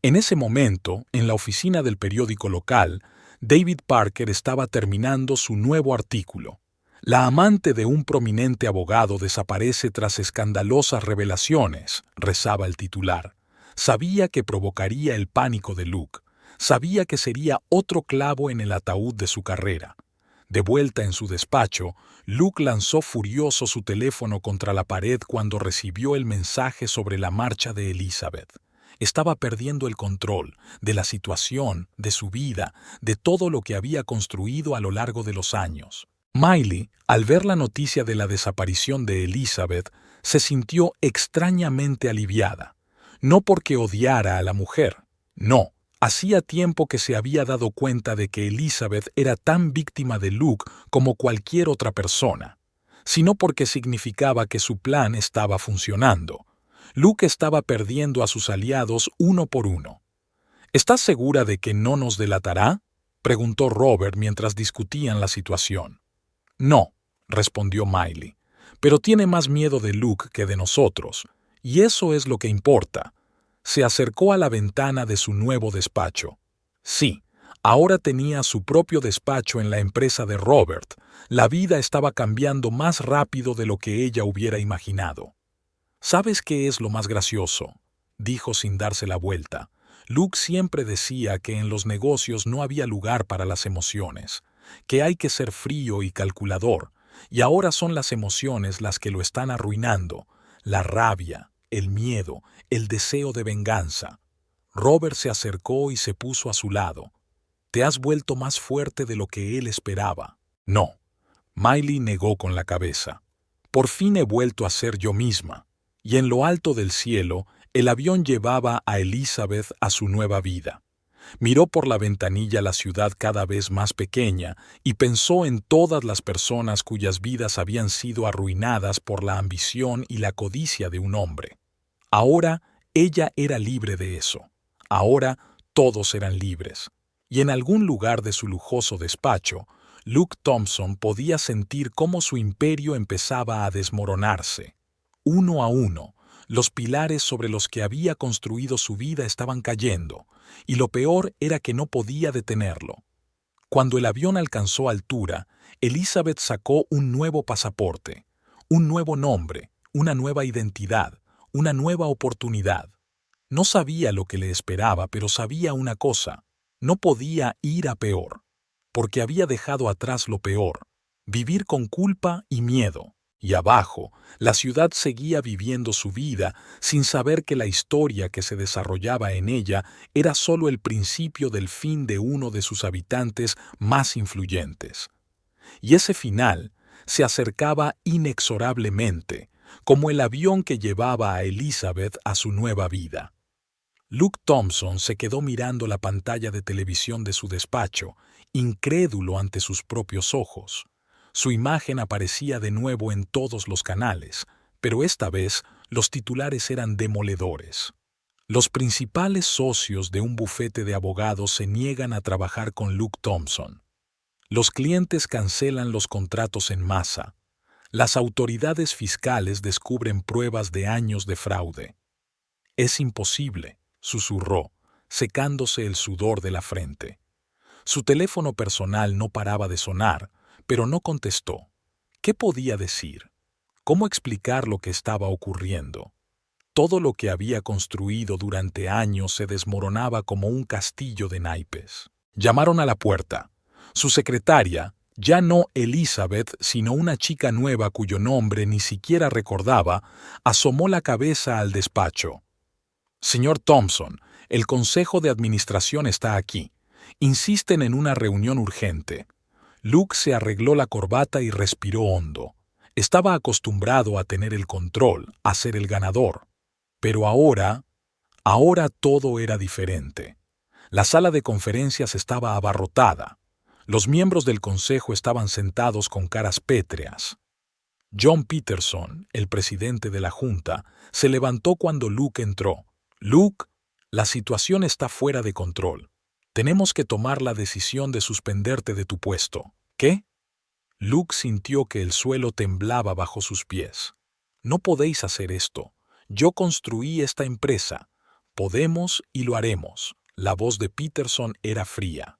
En ese momento, en la oficina del periódico local, David Parker estaba terminando su nuevo artículo. La amante de un prominente abogado desaparece tras escandalosas revelaciones, rezaba el titular. Sabía que provocaría el pánico de Luke. Sabía que sería otro clavo en el ataúd de su carrera. De vuelta en su despacho, Luke lanzó furioso su teléfono contra la pared cuando recibió el mensaje sobre la marcha de Elizabeth. Estaba perdiendo el control de la situación, de su vida, de todo lo que había construido a lo largo de los años. Miley, al ver la noticia de la desaparición de Elizabeth, se sintió extrañamente aliviada. No porque odiara a la mujer, no. Hacía tiempo que se había dado cuenta de que Elizabeth era tan víctima de Luke como cualquier otra persona, sino porque significaba que su plan estaba funcionando. Luke estaba perdiendo a sus aliados uno por uno. «¿Estás segura de que no nos delatará?», preguntó Robert mientras discutían la situación. «No», respondió Miley, «pero tiene más miedo de Luke que de nosotros, y eso es lo que importa». Se acercó a la ventana de su nuevo despacho. Sí, ahora tenía su propio despacho en la empresa de Robert. La vida estaba cambiando más rápido de lo que ella hubiera imaginado. «¿Sabes qué es lo más gracioso?», dijo sin darse la vuelta. Luke siempre decía que en los negocios no había lugar para las emociones, que hay que ser frío y calculador, y ahora son las emociones las que lo están arruinando, la rabia, el miedo, el deseo de venganza. Robert se acercó y se puso a su lado. «Te has vuelto más fuerte de lo que él esperaba». «No». Miley negó con la cabeza. «Por fin he vuelto a ser yo misma». Y en lo alto del cielo, el avión llevaba a Elizabeth a su nueva vida. Miró por la ventanilla la ciudad cada vez más pequeña y pensó en todas las personas cuyas vidas habían sido arruinadas por la ambición y la codicia de un hombre. Ahora ella era libre de eso. Ahora todos eran libres. Y en algún lugar de su lujoso despacho, Luke Thompson podía sentir cómo su imperio empezaba a desmoronarse. Uno a uno, los pilares sobre los que había construido su vida estaban cayendo, y lo peor era que no podía detenerlo. Cuando el avión alcanzó altura, Elizabeth sacó un nuevo pasaporte, un nuevo nombre, una nueva identidad, una nueva oportunidad. No sabía lo que le esperaba, pero sabía una cosa: no podía ir a peor, porque había dejado atrás lo peor, vivir con culpa y miedo. Y abajo, la ciudad seguía viviendo su vida sin saber que la historia que se desarrollaba en ella era solo el principio del fin de uno de sus habitantes más influyentes. Y ese final se acercaba inexorablemente, como el avión que llevaba a Elizabeth a su nueva vida. Luke Thompson se quedó mirando la pantalla de televisión de su despacho, incrédulo ante sus propios ojos. Su imagen aparecía de nuevo en todos los canales, pero esta vez los titulares eran demoledores. Los principales socios de un bufete de abogados se niegan a trabajar con Luke Thompson. Los clientes cancelan los contratos en masa. Las autoridades fiscales descubren pruebas de años de fraude. «Es imposible», susurró, secándose el sudor de la frente. Su teléfono personal no paraba de sonar, pero no contestó. ¿Qué podía decir? ¿Cómo explicar lo que estaba ocurriendo? Todo lo que había construido durante años se desmoronaba como un castillo de naipes. Llamaron a la puerta. Su secretaria, ya no Elizabeth, sino una chica nueva cuyo nombre ni siquiera recordaba, asomó la cabeza al despacho. Señor Thompson, el Consejo de Administración está aquí. Insisten en una reunión urgente. Luke se arregló la corbata y respiró hondo. Estaba acostumbrado a tener el control, a ser el ganador. Pero ahora todo era diferente. La sala de conferencias estaba abarrotada. Los miembros del consejo estaban sentados con caras pétreas. John Peterson, el presidente de la junta, se levantó cuando Luke entró. Luke, la situación está fuera de control. Tenemos que tomar la decisión de suspenderte de tu puesto. ¿Qué? Luke sintió que el suelo temblaba bajo sus pies. No podéis hacer esto. Yo construí esta empresa. Podemos y lo haremos. La voz de Peterson era fría.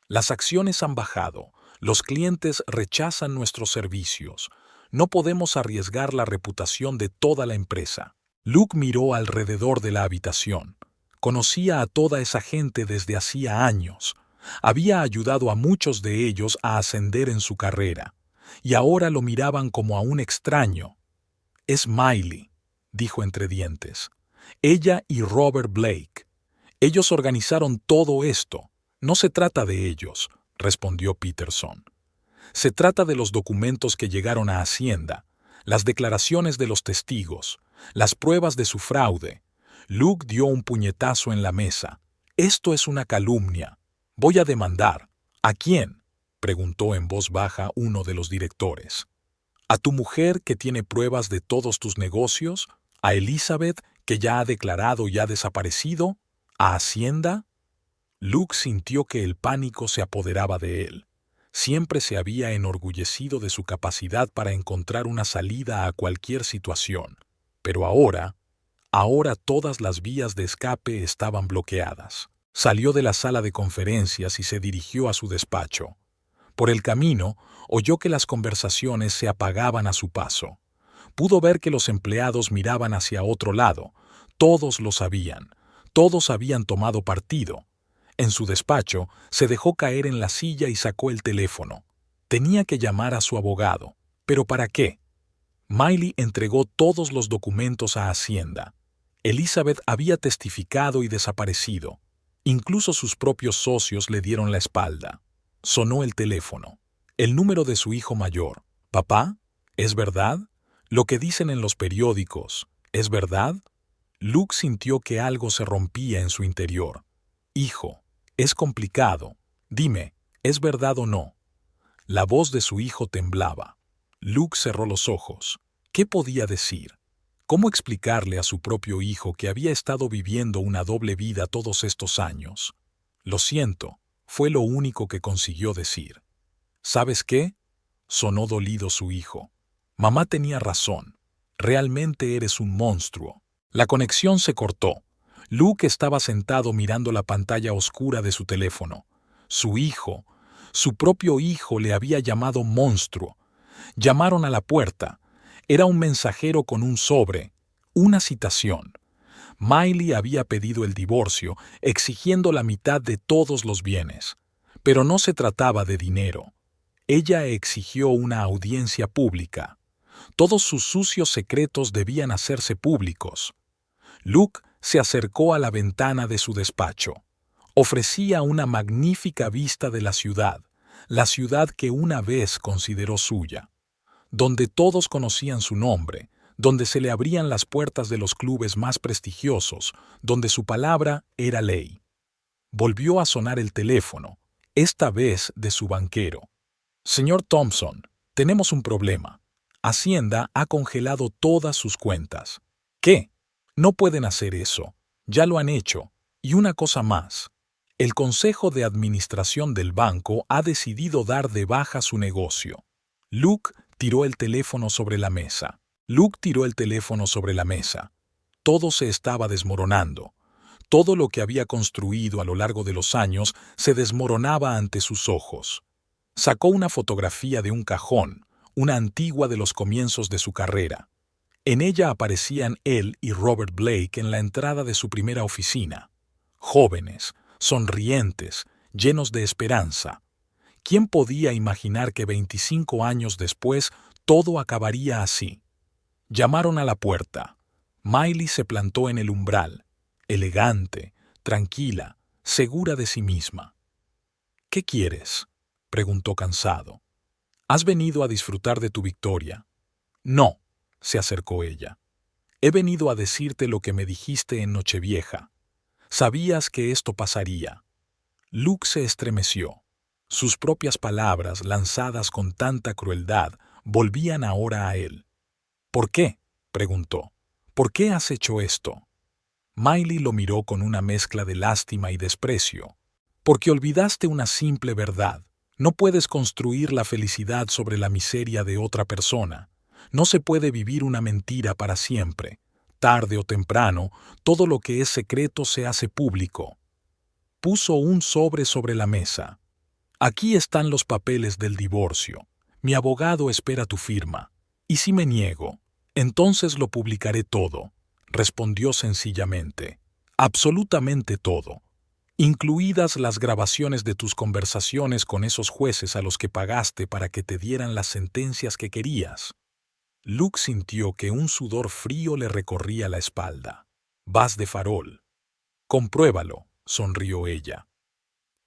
Las acciones han bajado. Los clientes rechazan nuestros servicios. No podemos arriesgar la reputación de toda la empresa. Luke miró alrededor de la habitación. Conocía a toda esa gente desde hacía años. Había ayudado a muchos de ellos a ascender en su carrera. Y ahora lo miraban como a un extraño. Es Miley, dijo entre dientes. Ella y Robert Blake. Ellos organizaron todo esto. No se trata de ellos, respondió Peterson. Se trata de los documentos que llegaron a Hacienda, las declaraciones de los testigos, las pruebas de su fraude. Luke dio un puñetazo en la mesa. Esto es una calumnia. Voy a demandar. ¿A quién?, preguntó en voz baja uno de los directores. ¿A tu mujer que tiene pruebas de todos tus negocios? ¿A Elizabeth que ya ha declarado y ha desaparecido? ¿A Hacienda? Luke sintió que el pánico se apoderaba de él. Siempre se había enorgullecido de su capacidad para encontrar una salida a cualquier situación. Pero ahora todas las vías de escape estaban bloqueadas. Salió de la sala de conferencias y se dirigió a su despacho. Por el camino, oyó que las conversaciones se apagaban a su paso. Pudo ver que los empleados miraban hacia otro lado. Todos lo sabían. Todos habían tomado partido. En su despacho, se dejó caer en la silla y sacó el teléfono. Tenía que llamar a su abogado. ¿Pero para qué? Miley entregó todos los documentos a Hacienda. Elizabeth había testificado y desaparecido. Incluso sus propios socios le dieron la espalda. Sonó el teléfono. El número de su hijo mayor. «Papá, ¿es verdad? Lo que dicen en los periódicos, ¿es verdad?» Luke sintió que algo se rompía en su interior. «Hijo, es complicado. Dime, ¿es verdad o no?» La voz de su hijo temblaba. Luke cerró los ojos. ¿Qué podía decir? ¿Cómo explicarle a su propio hijo que había estado viviendo una doble vida todos estos años? «Lo siento», fue lo único que consiguió decir. «¿Sabes qué?», sonó dolido su hijo. «Mamá tenía razón. Realmente eres un monstruo». La conexión se cortó. Luke estaba sentado mirando la pantalla oscura de su teléfono. Su hijo, su propio hijo, le había llamado monstruo. Llamaron a la puerta. Era un mensajero con un sobre, una citación. Miley había pedido el divorcio, exigiendo la mitad de todos los bienes. Pero no se trataba de dinero. Ella exigió una audiencia pública. Todos sus sucios secretos debían hacerse públicos. Luke se acercó a la ventana de su despacho. Ofrecía una magnífica vista de la ciudad que una vez consideró suya, donde todos conocían su nombre, donde se le abrían las puertas de los clubes más prestigiosos, donde su palabra era ley. Volvió a sonar el teléfono, esta vez de su banquero. «Señor Thompson, tenemos un problema. Hacienda ha congelado todas sus cuentas». «¿Qué? No pueden hacer eso. Ya lo han hecho. Y una cosa más. El Consejo de Administración del banco ha decidido dar de baja su negocio». Luke tiró el teléfono sobre la mesa. Todo se estaba desmoronando. Todo lo que había construido a lo largo de los años se desmoronaba ante sus ojos. Sacó una fotografía de un cajón, una antigua de los comienzos de su carrera. En ella aparecían él y Robert Blake en la entrada de su primera oficina. Jóvenes, sonrientes, llenos de esperanza. ¿Quién podía imaginar que 25 años después todo acabaría así? Llamaron a la puerta. Miley se plantó en el umbral. elegante, tranquila, segura de sí misma. ¿Qué quieres?, preguntó cansado. ¿Has venido a disfrutar de tu victoria? No, se acercó ella. He venido a decirte lo que me dijiste en Nochevieja. Sabías que esto pasaría. Luke se estremeció. Sus propias palabras, lanzadas con tanta crueldad, volvían ahora a él. ¿Por qué?, preguntó. ¿Por qué has hecho esto? Miley lo miró con una mezcla de lástima y desprecio. Porque olvidaste una simple verdad. No puedes construir la felicidad sobre la miseria de otra persona. No se puede vivir una mentira para siempre. Tarde o temprano, todo lo que es secreto se hace público. Puso un sobre la mesa. Aquí están los papeles del divorcio. Mi abogado espera tu firma. ¿Y si me niego? Entonces lo publicaré todo, respondió sencillamente. Absolutamente todo, incluidas las grabaciones de tus conversaciones con esos jueces a los que pagaste para que te dieran las sentencias que querías. Luke sintió que un sudor frío le recorría la espalda. Vas de farol. Compruébalo, sonrió ella.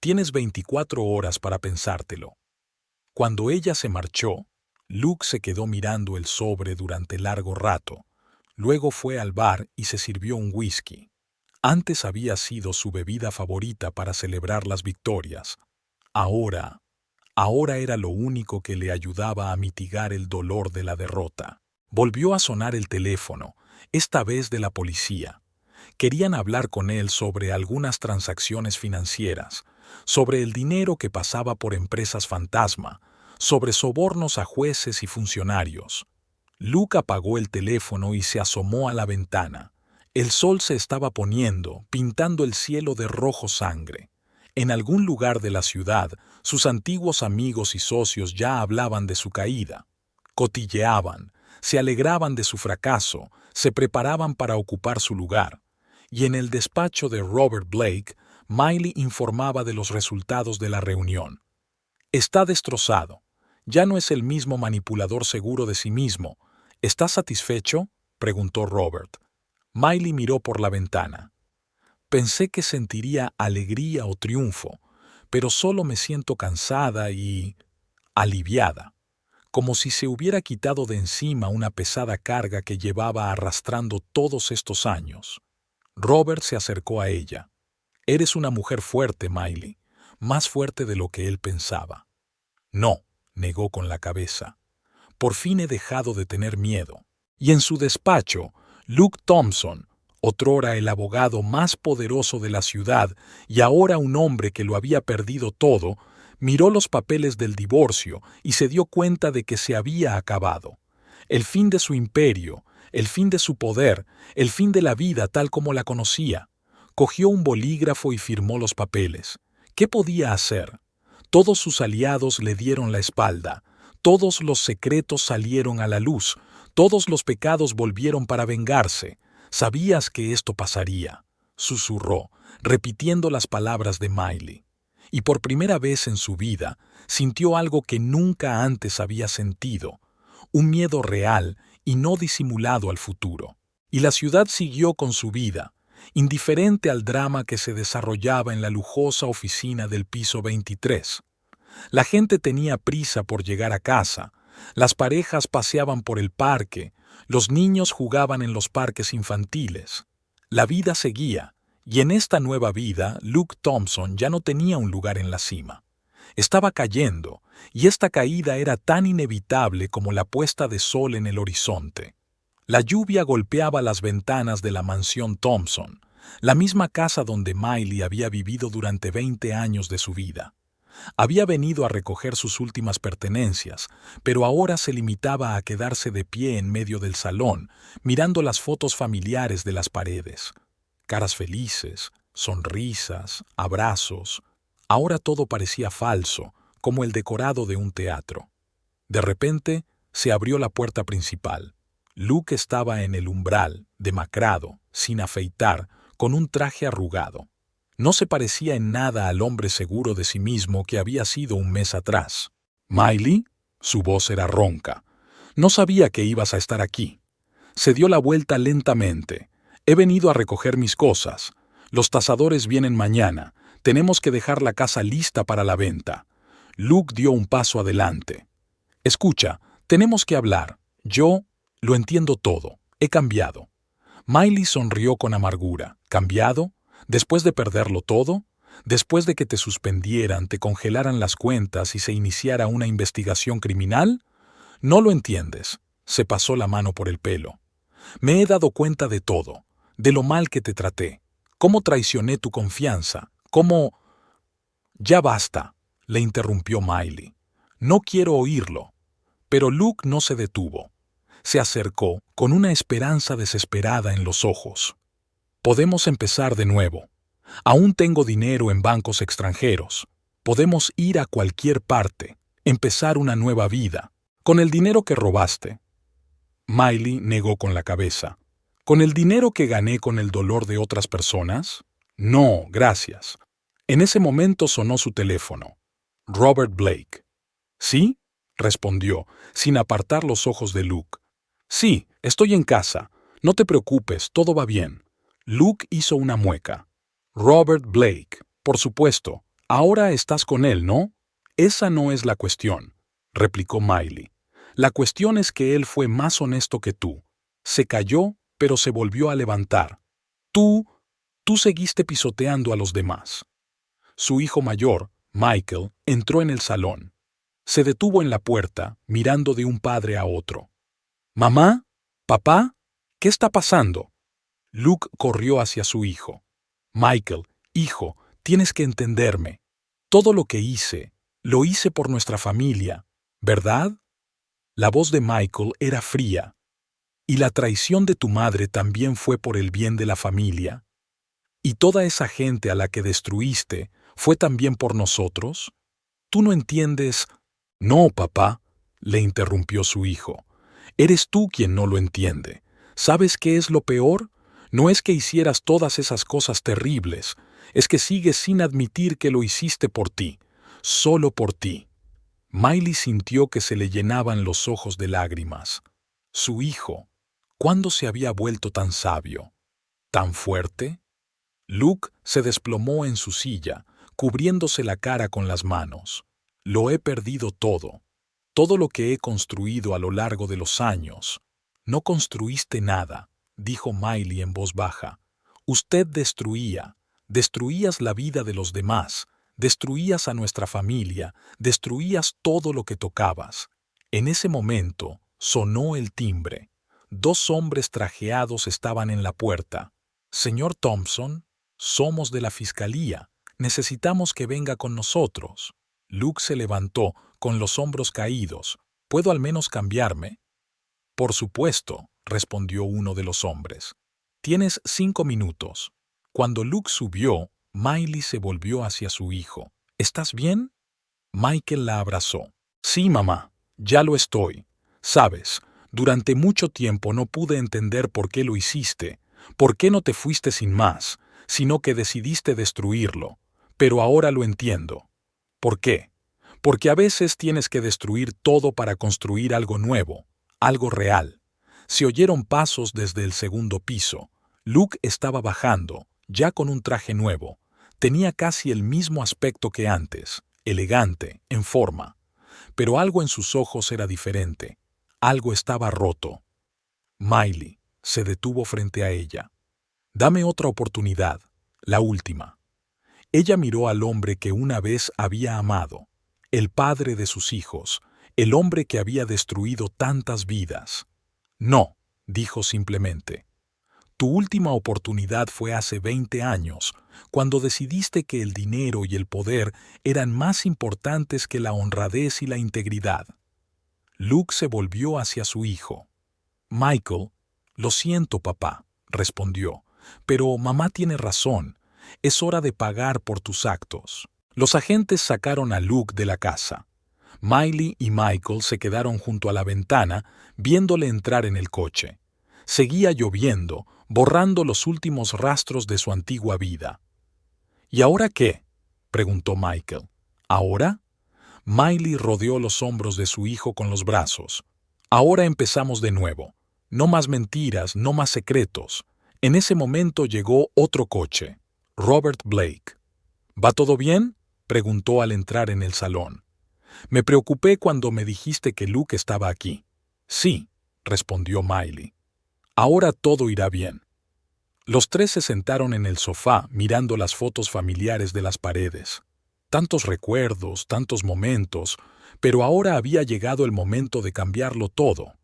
Tienes 24 horas para pensártelo. Cuando ella se marchó, Luke se quedó mirando el sobre durante largo rato. Luego fue al bar y se sirvió un whisky. Antes había sido su bebida favorita para celebrar las victorias. Ahora era lo único que le ayudaba a mitigar el dolor de la derrota. Volvió a sonar el teléfono, esta vez de la policía. Querían hablar con él sobre algunas transacciones financieras, sobre el dinero que pasaba por empresas fantasma, sobre sobornos a jueces y funcionarios. Luke apagó el teléfono y se asomó a la ventana. El sol se estaba poniendo, pintando el cielo de rojo sangre. En algún lugar de la ciudad, sus antiguos amigos y socios ya hablaban de su caída. Cotilleaban, se alegraban de su fracaso, se preparaban para ocupar su lugar. Y en el despacho de Robert Blake, Miley informaba de los resultados de la reunión. Está destrozado. Ya no es el mismo manipulador seguro de sí mismo. ¿Estás satisfecho?, preguntó Robert. Miley miró por la ventana. Pensé que sentiría alegría o triunfo, pero solo me siento cansada y aliviada, como si se hubiera quitado de encima una pesada carga que llevaba arrastrando todos estos años. Robert se acercó a ella. Eres una mujer fuerte, Miley, más fuerte de lo que él pensaba. No, negó con la cabeza. Por fin he dejado de tener miedo. Y en su despacho, Luke Thompson, otrora el abogado más poderoso de la ciudad y ahora un hombre que lo había perdido todo, miró los papeles del divorcio y se dio cuenta de que se había acabado. El fin de su imperio, el fin de su poder, el fin de la vida tal como la conocía. Cogió un bolígrafo y firmó los papeles. ¿Qué podía hacer? Todos sus aliados le dieron la espalda. Todos los secretos salieron a la luz. Todos los pecados volvieron para vengarse. Sabías que esto pasaría, susurró, repitiendo las palabras de Miley. Y por primera vez en su vida sintió algo que nunca antes había sentido, un miedo real y no disimulado al futuro. Y la ciudad siguió con su vida, indiferente al drama que se desarrollaba en la lujosa oficina del piso 23. La gente tenía prisa por llegar a casa, las parejas paseaban por el parque, los niños jugaban en los parques infantiles. La vida seguía, y en esta nueva vida Luke Thompson ya no tenía un lugar en la cima. Estaba cayendo, y esta caída era tan inevitable como la puesta de sol en el horizonte. La lluvia golpeaba las ventanas de la mansión Thompson, la misma casa donde Miley había vivido durante 20 años de su vida. Había venido a recoger sus últimas pertenencias, pero ahora se limitaba a quedarse de pie en medio del salón, mirando las fotos familiares de las paredes. Caras felices, sonrisas, abrazos. Ahora todo parecía falso, como el decorado de un teatro. De repente, se abrió la puerta principal. Luke estaba en el umbral, demacrado, sin afeitar, con un traje arrugado. No se parecía en nada al hombre seguro de sí mismo que había sido un mes atrás. «¿Miley?» Su voz era ronca. «No sabía que ibas a estar aquí». Se dio la vuelta lentamente. «He venido a recoger mis cosas. Los tasadores vienen mañana. Tenemos que dejar la casa lista para la venta. Luke dio un paso adelante. Escucha, tenemos que hablar. Yo lo entiendo todo. He cambiado. Miley sonrió con amargura. ¿Cambiado? ¿Después de perderlo todo? ¿Después de que te suspendieran, te congelaran las cuentas y se iniciara una investigación criminal? No lo entiendes. Se pasó la mano por el pelo. Me he dado cuenta de todo, de lo mal que te traté, cómo traicioné tu confianza, cómo... Ya basta, le interrumpió Miley. No quiero oírlo. Pero Luke no se detuvo. Se acercó con una esperanza desesperada en los ojos. Podemos empezar de nuevo. Aún tengo dinero en bancos extranjeros. Podemos ir a cualquier parte, empezar una nueva vida. Con el dinero que robaste. Miley negó con la cabeza. ¿Con el dinero que gané con el dolor de otras personas? No, gracias. En ese momento sonó su teléfono. Robert Blake. ¿Sí? Respondió, sin apartar los ojos de Luke. Sí, estoy en casa. No te preocupes, todo va bien. Luke hizo una mueca. Robert Blake, por supuesto. Ahora estás con él, ¿no? Esa no es la cuestión, replicó Miley. La cuestión es que él fue más honesto que tú. Se cayó, pero se volvió a levantar. Tú seguiste pisoteando a los demás. Su hijo mayor, Michael, entró en el salón. Se detuvo en la puerta, mirando de un padre a otro. ¿Mamá? ¿Papá? ¿Qué está pasando? Luke corrió hacia su hijo. Michael, hijo, tienes que entenderme. Todo lo que hice, lo hice por nuestra familia, ¿verdad? La voz de Michael era fría. ¿Y la traición de tu madre también fue por el bien de la familia? ¿Y toda esa gente a la que destruiste fue también por nosotros? ¿Tú no entiendes? No, papá, le interrumpió su hijo. Eres tú quien no lo entiende. ¿Sabes qué es lo peor? No es que hicieras todas esas cosas terribles, es que sigues sin admitir que lo hiciste por ti, solo por ti. Miley sintió que se le llenaban los ojos de lágrimas. Su hijo, ¿cuándo se había vuelto tan sabio? ¿Tan fuerte? Luke se desplomó en su silla, cubriéndose la cara con las manos. Lo he perdido todo. Todo lo que he construido a lo largo de los años. No construiste nada, dijo Miley en voz baja. Usted destruías la vida de los demás, destruías a nuestra familia, destruías todo lo que tocabas. En ese momento sonó el timbre. 2 hombres trajeados estaban en la puerta. Señor Thompson, somos de la fiscalía. Necesitamos que venga con nosotros. Luke se levantó, con los hombros caídos. ¿Puedo al menos cambiarme? Por supuesto, respondió uno de los hombres. Tienes 5 minutos. Cuando Luke subió, Miley se volvió hacia su hijo. ¿Estás bien? Michael la abrazó. Sí, mamá, ya lo estoy. Sabes, durante mucho tiempo no pude entender por qué lo hiciste, por qué no te fuiste sin más, sino que decidiste destruirlo. Pero ahora lo entiendo. ¿Por qué? Porque a veces tienes que destruir todo para construir algo nuevo, algo real. Se oyeron pasos desde el segundo piso. Luke estaba bajando, ya con un traje nuevo. Tenía casi el mismo aspecto que antes, elegante, en forma. Pero algo en sus ojos era diferente. Algo estaba roto. Miley se detuvo frente a ella. Dame otra oportunidad, la última. Ella miró al hombre que una vez había amado, el padre de sus hijos, el hombre que había destruido tantas vidas. No, dijo simplemente. Tu última oportunidad fue hace 20 años, cuando decidiste que el dinero y el poder eran más importantes que la honradez y la integridad. Luke se volvió hacia su hijo. Michael, lo siento, papá, respondió, pero mamá tiene razón. Es hora de pagar por tus actos. Los agentes sacaron a Luke de la casa. Miley y Michael se quedaron junto a la ventana, viéndole entrar en el coche. Seguía lloviendo, borrando los últimos rastros de su antigua vida. ¿Y ahora qué?, preguntó Michael. ¿Ahora? Miley rodeó los hombros de su hijo con los brazos. Ahora empezamos de nuevo. No más mentiras, no más secretos. En ese momento llegó otro coche. Robert Blake. ¿Va todo bien?, preguntó al entrar en el salón. Me preocupé cuando me dijiste que Luke estaba aquí. Sí, respondió Miley. Ahora todo irá bien. Los tres se sentaron en el sofá mirando las fotos familiares de las paredes. Tantos recuerdos, tantos momentos, pero ahora había llegado el momento de cambiarlo todo.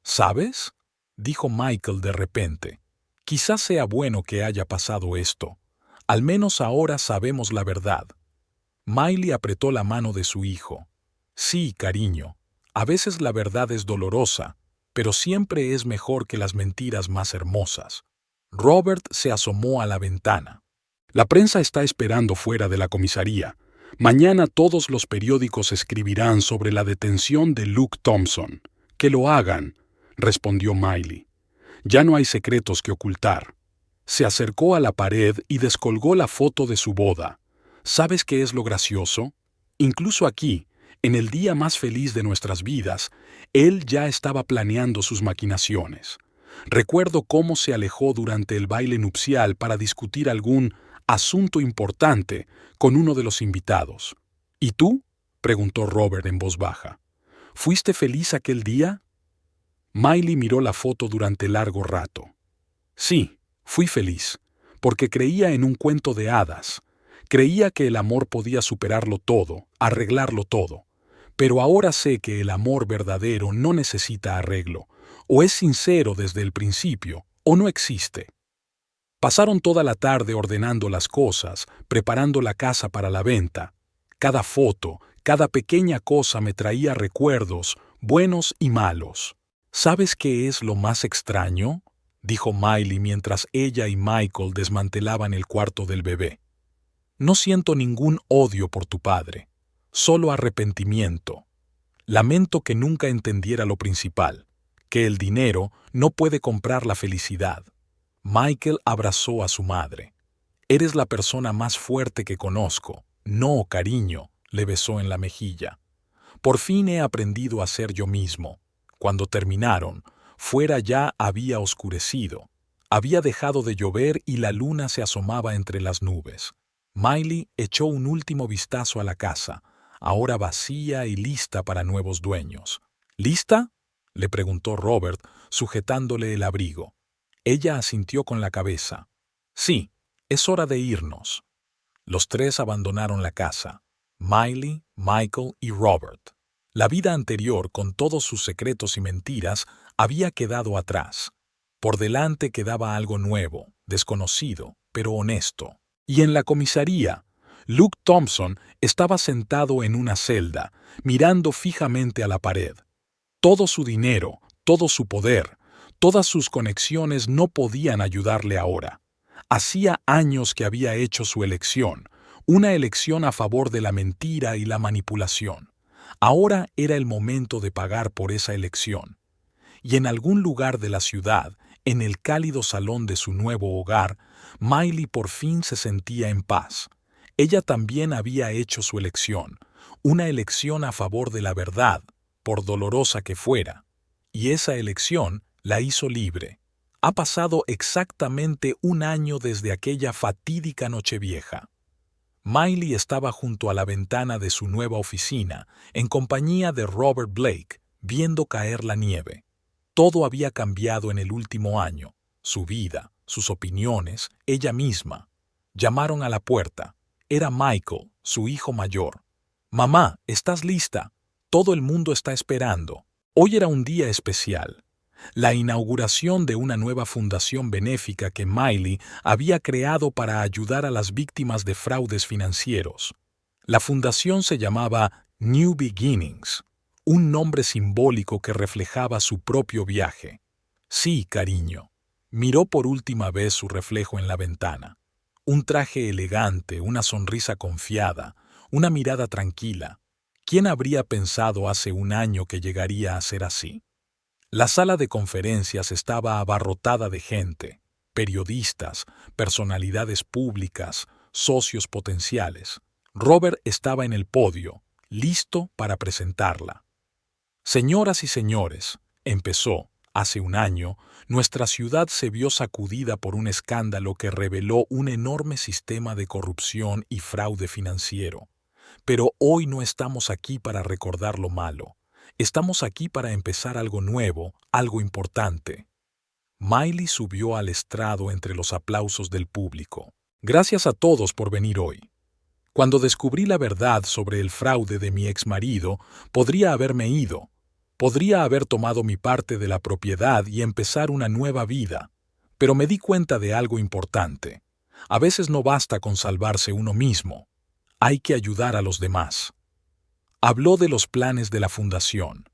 ¿Sabes?, dijo Michael de repente. Quizás sea bueno que haya pasado esto. Al menos ahora sabemos la verdad. Miley apretó la mano de su hijo. Sí, cariño, a veces la verdad es dolorosa, pero siempre es mejor que las mentiras más hermosas. Robert se asomó a la ventana. La prensa está esperando fuera de la comisaría. Mañana todos los periódicos escribirán sobre la detención de Luke Thompson. Que lo hagan, respondió Miley. Ya no hay secretos que ocultar. Se acercó a la pared y descolgó la foto de su boda. ¿Sabes qué es lo gracioso? Incluso aquí, en el día más feliz de nuestras vidas, él ya estaba planeando sus maquinaciones. Recuerdo cómo se alejó durante el baile nupcial para discutir algún asunto importante con uno de los invitados. ¿Y tú?, preguntó Robert en voz baja. ¿Fuiste feliz aquel día? Miley miró la foto durante largo rato. Sí, fui feliz, porque creía en un cuento de hadas. Creía que el amor podía superarlo todo, arreglarlo todo. Pero ahora sé que el amor verdadero no necesita arreglo, o es sincero desde el principio, o no existe. Pasaron toda la tarde ordenando las cosas, preparando la casa para la venta. Cada foto, cada pequeña cosa me traía recuerdos, buenos y malos. ¿Sabes qué es lo más extraño?, dijo Miley mientras ella y Michael desmantelaban el cuarto del bebé. No siento ningún odio por tu padre, solo arrepentimiento. Lamento que nunca entendiera lo principal, que el dinero no puede comprar la felicidad. Michael abrazó a su madre. Eres la persona más fuerte que conozco. No, cariño, le besó en la mejilla. Por fin he aprendido a ser yo mismo. Cuando terminaron, fuera ya había oscurecido. Había dejado de llover y la luna se asomaba entre las nubes. Miley echó un último vistazo a la casa, ahora vacía y lista para nuevos dueños. ¿Lista?, le preguntó Robert, sujetándole el abrigo. Ella asintió con la cabeza. Sí, es hora de irnos. Los tres abandonaron la casa. Miley, Michael y Robert. La vida anterior, con todos sus secretos y mentiras, había quedado atrás. Por delante quedaba algo nuevo, desconocido, pero honesto. Y en la comisaría, Luke Thompson estaba sentado en una celda, mirando fijamente a la pared. Todo su dinero, todo su poder, todas sus conexiones no podían ayudarle ahora. Hacía años que había hecho su elección, una elección a favor de la mentira y la manipulación. Ahora era el momento de pagar por esa elección. Y en algún lugar de la ciudad, en el cálido salón de su nuevo hogar, Miley por fin se sentía en paz. Ella también había hecho su elección, una elección a favor de la verdad, por dolorosa que fuera. Y esa elección la hizo libre. Ha pasado exactamente un año desde aquella fatídica Nochevieja. Miley estaba junto a la ventana de su nueva oficina, en compañía de Robert Blake, viendo caer la nieve. Todo había cambiado en el último año, su vida, sus opiniones, ella misma. Llamaron a la puerta. Era Michael, su hijo mayor. «Mamá, ¿estás lista? Todo el mundo está esperando». Hoy era un día especial. La inauguración de una nueva fundación benéfica que Miley había creado para ayudar a las víctimas de fraudes financieros. La fundación se llamaba New Beginnings, un nombre simbólico que reflejaba su propio viaje. Sí, cariño. Miró por última vez su reflejo en la ventana. Un traje elegante, una sonrisa confiada, una mirada tranquila. ¿Quién habría pensado hace un año que llegaría a ser así? La sala de conferencias estaba abarrotada de gente, periodistas, personalidades públicas, socios potenciales. Robert estaba en el podio, listo para presentarla. «Señoras y señores», empezó, Hace un año, nuestra ciudad se vio sacudida por un escándalo que reveló un enorme sistema de corrupción y fraude financiero. Pero hoy no estamos aquí para recordar lo malo. Estamos aquí para empezar algo nuevo, algo importante. Miley subió al estrado entre los aplausos del público. Gracias a todos por venir hoy. Cuando descubrí la verdad sobre el fraude de mi exmarido, podría haberme ido. Podría haber tomado mi parte de la propiedad y empezar una nueva vida. Pero me di cuenta de algo importante. A veces no basta con salvarse uno mismo. Hay que ayudar a los demás. Habló de los planes de la fundación.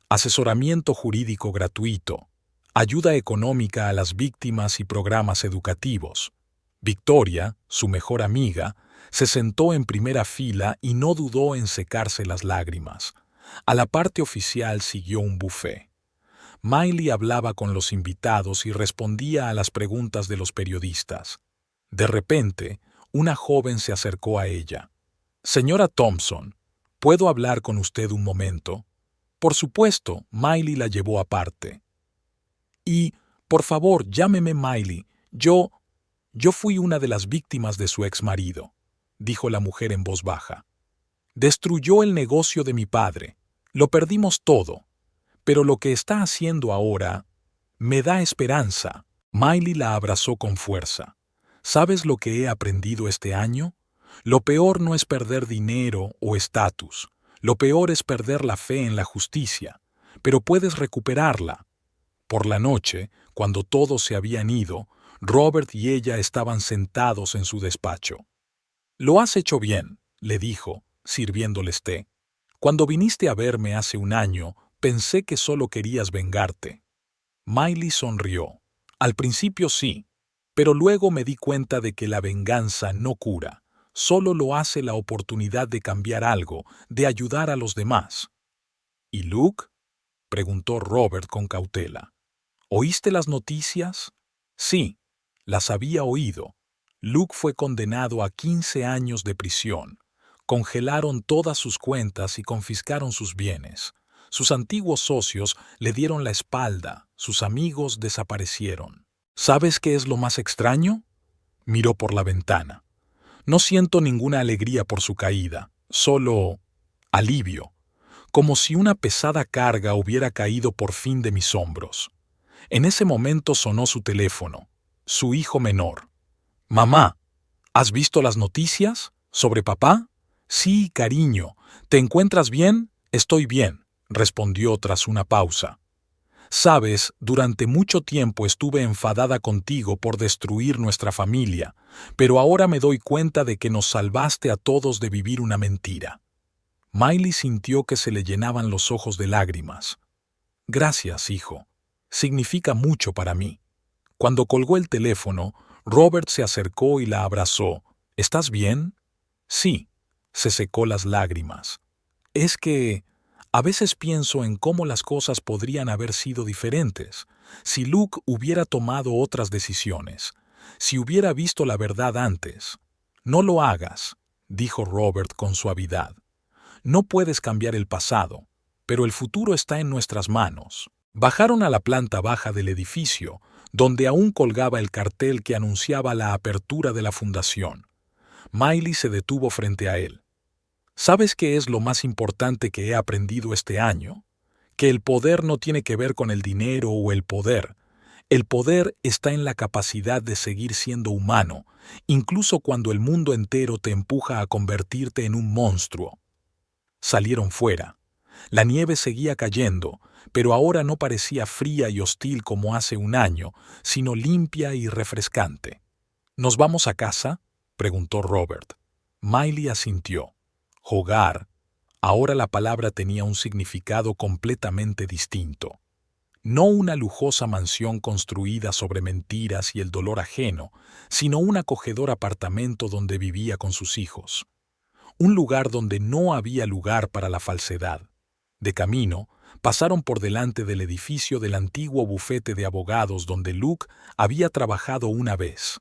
Asesoramiento jurídico gratuito. Ayuda económica a las víctimas y programas educativos. Victoria, su mejor amiga, se sentó en primera fila y no dudó en secarse las lágrimas. A la parte oficial siguió un buffet. Miley hablaba con los invitados y respondía a las preguntas de los periodistas. De repente, una joven se acercó a ella. «Señora Thompson, ¿puedo hablar con usted un momento?» Por supuesto, Miley la llevó aparte. «Y, por favor, llámeme Miley. Yo fui una de las víctimas de su exmarido», dijo la mujer en voz baja. «Destruyó el negocio de mi padre. Lo perdimos todo. Pero lo que está haciendo ahora me da esperanza». Miley la abrazó con fuerza. «¿Sabes lo que he aprendido este año? Lo peor no es perder dinero o estatus. Lo peor es perder la fe en la justicia. Pero puedes recuperarla». Por la noche, cuando todos se habían ido, Robert y ella estaban sentados en su despacho. «Lo has hecho bien», le dijo, sirviéndoles té. «Cuando viniste a verme hace un año, pensé que solo querías vengarte». Miley sonrió. «Al principio sí, pero luego me di cuenta de que la venganza no cura. Solo lo hace la oportunidad de cambiar algo, de ayudar a los demás». «¿Y Luke?», preguntó Robert con cautela. «¿Oíste las noticias?» «Sí, las había oído. Luke fue condenado a 15 años de prisión. Congelaron todas sus cuentas y confiscaron sus bienes. Sus antiguos socios le dieron la espalda, sus amigos desaparecieron. ¿Sabes qué es lo más extraño?». Miró por la ventana. «No siento ninguna alegría por su caída, solo alivio, como si una pesada carga hubiera caído por fin de mis hombros». En ese momento sonó su teléfono, su hijo menor. «Mamá, ¿has visto las noticias? ¿Sobre papá?» «Sí, cariño. ¿Te encuentras bien?» «Estoy bien», respondió tras una pausa. «Sabes, durante mucho tiempo estuve enfadada contigo por destruir nuestra familia, pero ahora me doy cuenta de que nos salvaste a todos de vivir una mentira». Miley sintió que se le llenaban los ojos de lágrimas. «Gracias, hijo. Significa mucho para mí». Cuando colgó el teléfono, Robert se acercó y la abrazó. «¿Estás bien?» «Sí». Se secó las lágrimas. «Es que a veces pienso en cómo las cosas podrían haber sido diferentes, si Luke hubiera tomado otras decisiones, si hubiera visto la verdad antes». «No lo hagas», dijo Robert con suavidad. «No puedes cambiar el pasado, pero el futuro está en nuestras manos». Bajaron a la planta baja del edificio, donde aún colgaba el cartel que anunciaba la apertura de la fundación. Miley se detuvo frente a él. «¿Sabes qué es lo más importante que he aprendido este año? Que el poder no tiene que ver con el dinero o el poder. El poder está en la capacidad de seguir siendo humano, incluso cuando el mundo entero te empuja a convertirte en un monstruo». Salieron fuera. La nieve seguía cayendo, pero ahora no parecía fría y hostil como hace un año, sino limpia y refrescante. «¿Nos vamos a casa?», preguntó Robert. Miley asintió. Hogar. Ahora la palabra tenía un significado completamente distinto. No una lujosa mansión construida sobre mentiras y el dolor ajeno, sino un acogedor apartamento donde vivía con sus hijos. Un lugar donde no había lugar para la falsedad. De camino, pasaron por delante del edificio del antiguo bufete de abogados donde Luke había trabajado una vez.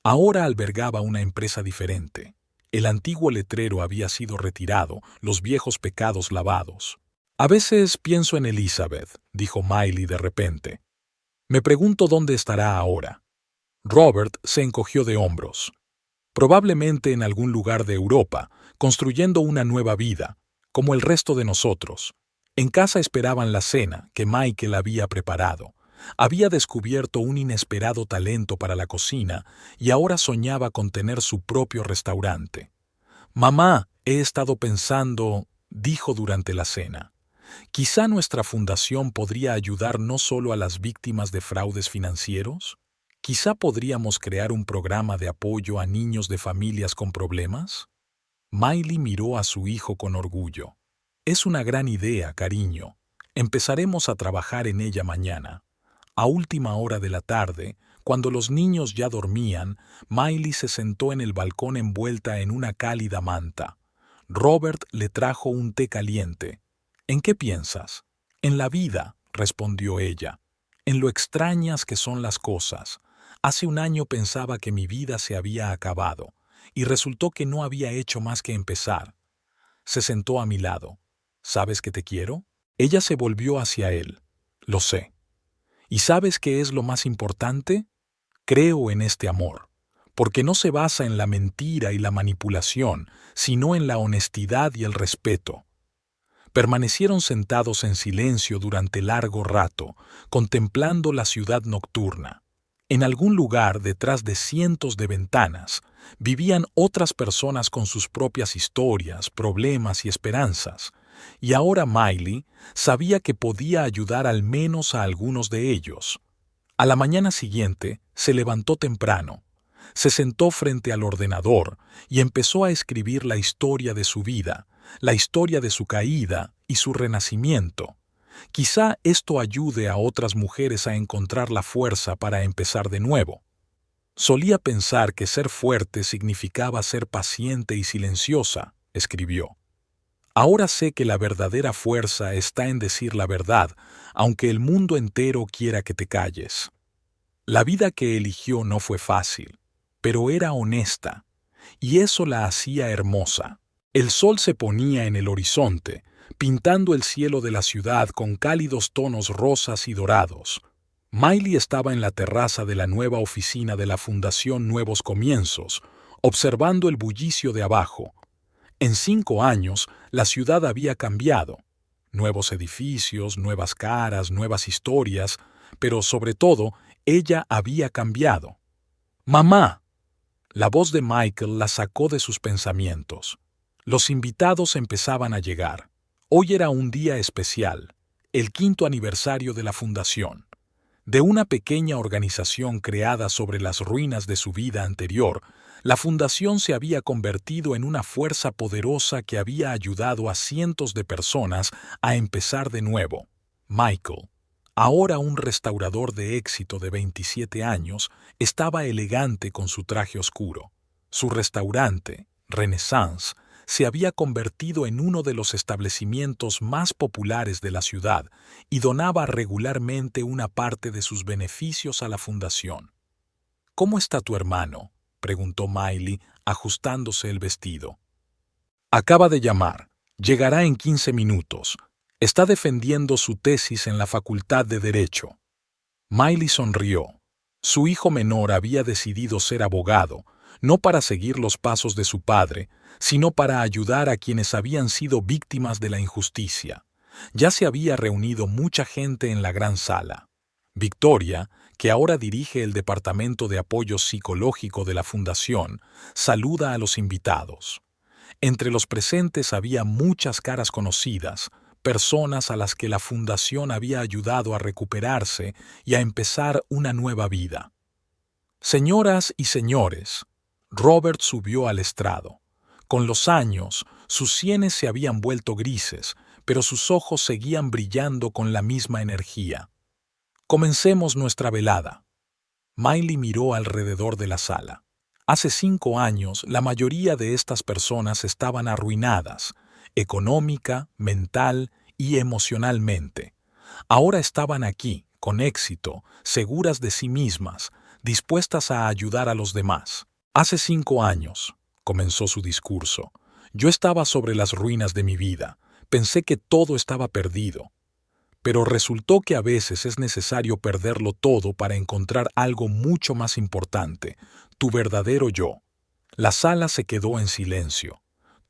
Ahora albergaba una empresa diferente. El antiguo letrero había sido retirado, los viejos pecados lavados. A veces pienso en Elizabeth, dijo Miley de repente. Me pregunto dónde estará ahora. Robert se encogió de hombros. Probablemente en algún lugar de Europa, construyendo una nueva vida, como el resto de nosotros. En casa esperaban la cena que Michael había preparado. Había descubierto un inesperado talento para la cocina y ahora soñaba con tener su propio restaurante. Mamá, he estado pensando, dijo durante la cena. Quizá nuestra fundación podría ayudar no solo a las víctimas de fraudes financieros. Quizá podríamos crear un programa de apoyo a niños de familias con problemas. Miley miró a su hijo con orgullo. Es una gran idea, cariño. Empezaremos a trabajar en ella mañana. A última hora de la tarde, cuando los niños ya dormían, Miley se sentó en el balcón envuelta en una cálida manta. Robert le trajo un té caliente. ¿En qué piensas? En la vida, respondió ella. En lo extrañas que son las cosas. Hace un año pensaba que mi vida se había acabado, y resultó que no había hecho más que empezar. Se sentó a mi lado. ¿Sabes que te quiero? Ella se volvió hacia él. Lo sé. ¿Y sabes qué es lo más importante? Creo en este amor, porque no se basa en la mentira y la manipulación, sino en la honestidad y el respeto. Permanecieron sentados en silencio durante largo rato, contemplando la ciudad nocturna. En algún lugar detrás de cientos de ventanas, vivían otras personas con sus propias historias, problemas y esperanzas, y ahora Miley sabía que podía ayudar al menos a algunos de ellos. A la mañana siguiente se levantó temprano, se sentó frente al ordenador y empezó a escribir la historia de su vida, la historia de su caída y su renacimiento. Quizá esto ayude a otras mujeres a encontrar la fuerza para empezar de nuevo. Solía pensar que ser fuerte significaba ser paciente y silenciosa, escribió. Ahora sé que la verdadera fuerza está en decir la verdad, aunque el mundo entero quiera que te calles. La vida que eligió no fue fácil, pero era honesta, y eso la hacía hermosa. El sol se ponía en el horizonte, pintando el cielo de la ciudad con cálidos tonos rosas y dorados. Miley estaba en la terraza de la nueva oficina de la Fundación Nuevos Comienzos, observando el bullicio de abajo. En 5 años, la ciudad había cambiado. Nuevos edificios, nuevas caras, nuevas historias, pero sobre todo, ella había cambiado. ¡Mamá! La voz de Michael la sacó de sus pensamientos. Los invitados empezaban a llegar. Hoy era un día especial, el 5º aniversario de la fundación. De una pequeña organización creada sobre las ruinas de su vida anterior, la fundación se había convertido en una fuerza poderosa que había ayudado a cientos de personas a empezar de nuevo. Michael, ahora un restaurador de éxito de 27 años, estaba elegante con su traje oscuro. Su restaurante, Renaissance, se había convertido en uno de los establecimientos más populares de la ciudad y donaba regularmente una parte de sus beneficios a la fundación. ¿Cómo está tu hermano?, preguntó Miley, ajustándose el vestido. Acaba de llamar. Llegará en 15 minutos. Está defendiendo su tesis en la Facultad de Derecho. Miley sonrió. Su hijo menor había decidido ser abogado, no para seguir los pasos de su padre, sino para ayudar a quienes habían sido víctimas de la injusticia. Ya se había reunido mucha gente en la gran sala. Victoria, que ahora dirige el Departamento de Apoyo Psicológico de la Fundación, saluda a los invitados. Entre los presentes había muchas caras conocidas, personas a las que la Fundación había ayudado a recuperarse y a empezar una nueva vida. Señoras y señores, Robert subió al estrado. Con los años, sus sienes se habían vuelto grises, pero sus ojos seguían brillando con la misma energía. Comencemos nuestra velada. Miley miró alrededor de la sala. Hace 5 años, la mayoría de estas personas estaban arruinadas, económica, mental y emocionalmente. Ahora estaban aquí, con éxito, seguras de sí mismas, dispuestas a ayudar a los demás. Hace 5 años, comenzó su discurso, yo estaba sobre las ruinas de mi vida, Pensé que todo estaba perdido. Pero resultó que a veces es necesario perderlo todo para encontrar algo mucho más importante, tu verdadero yo. La sala se quedó en silencio.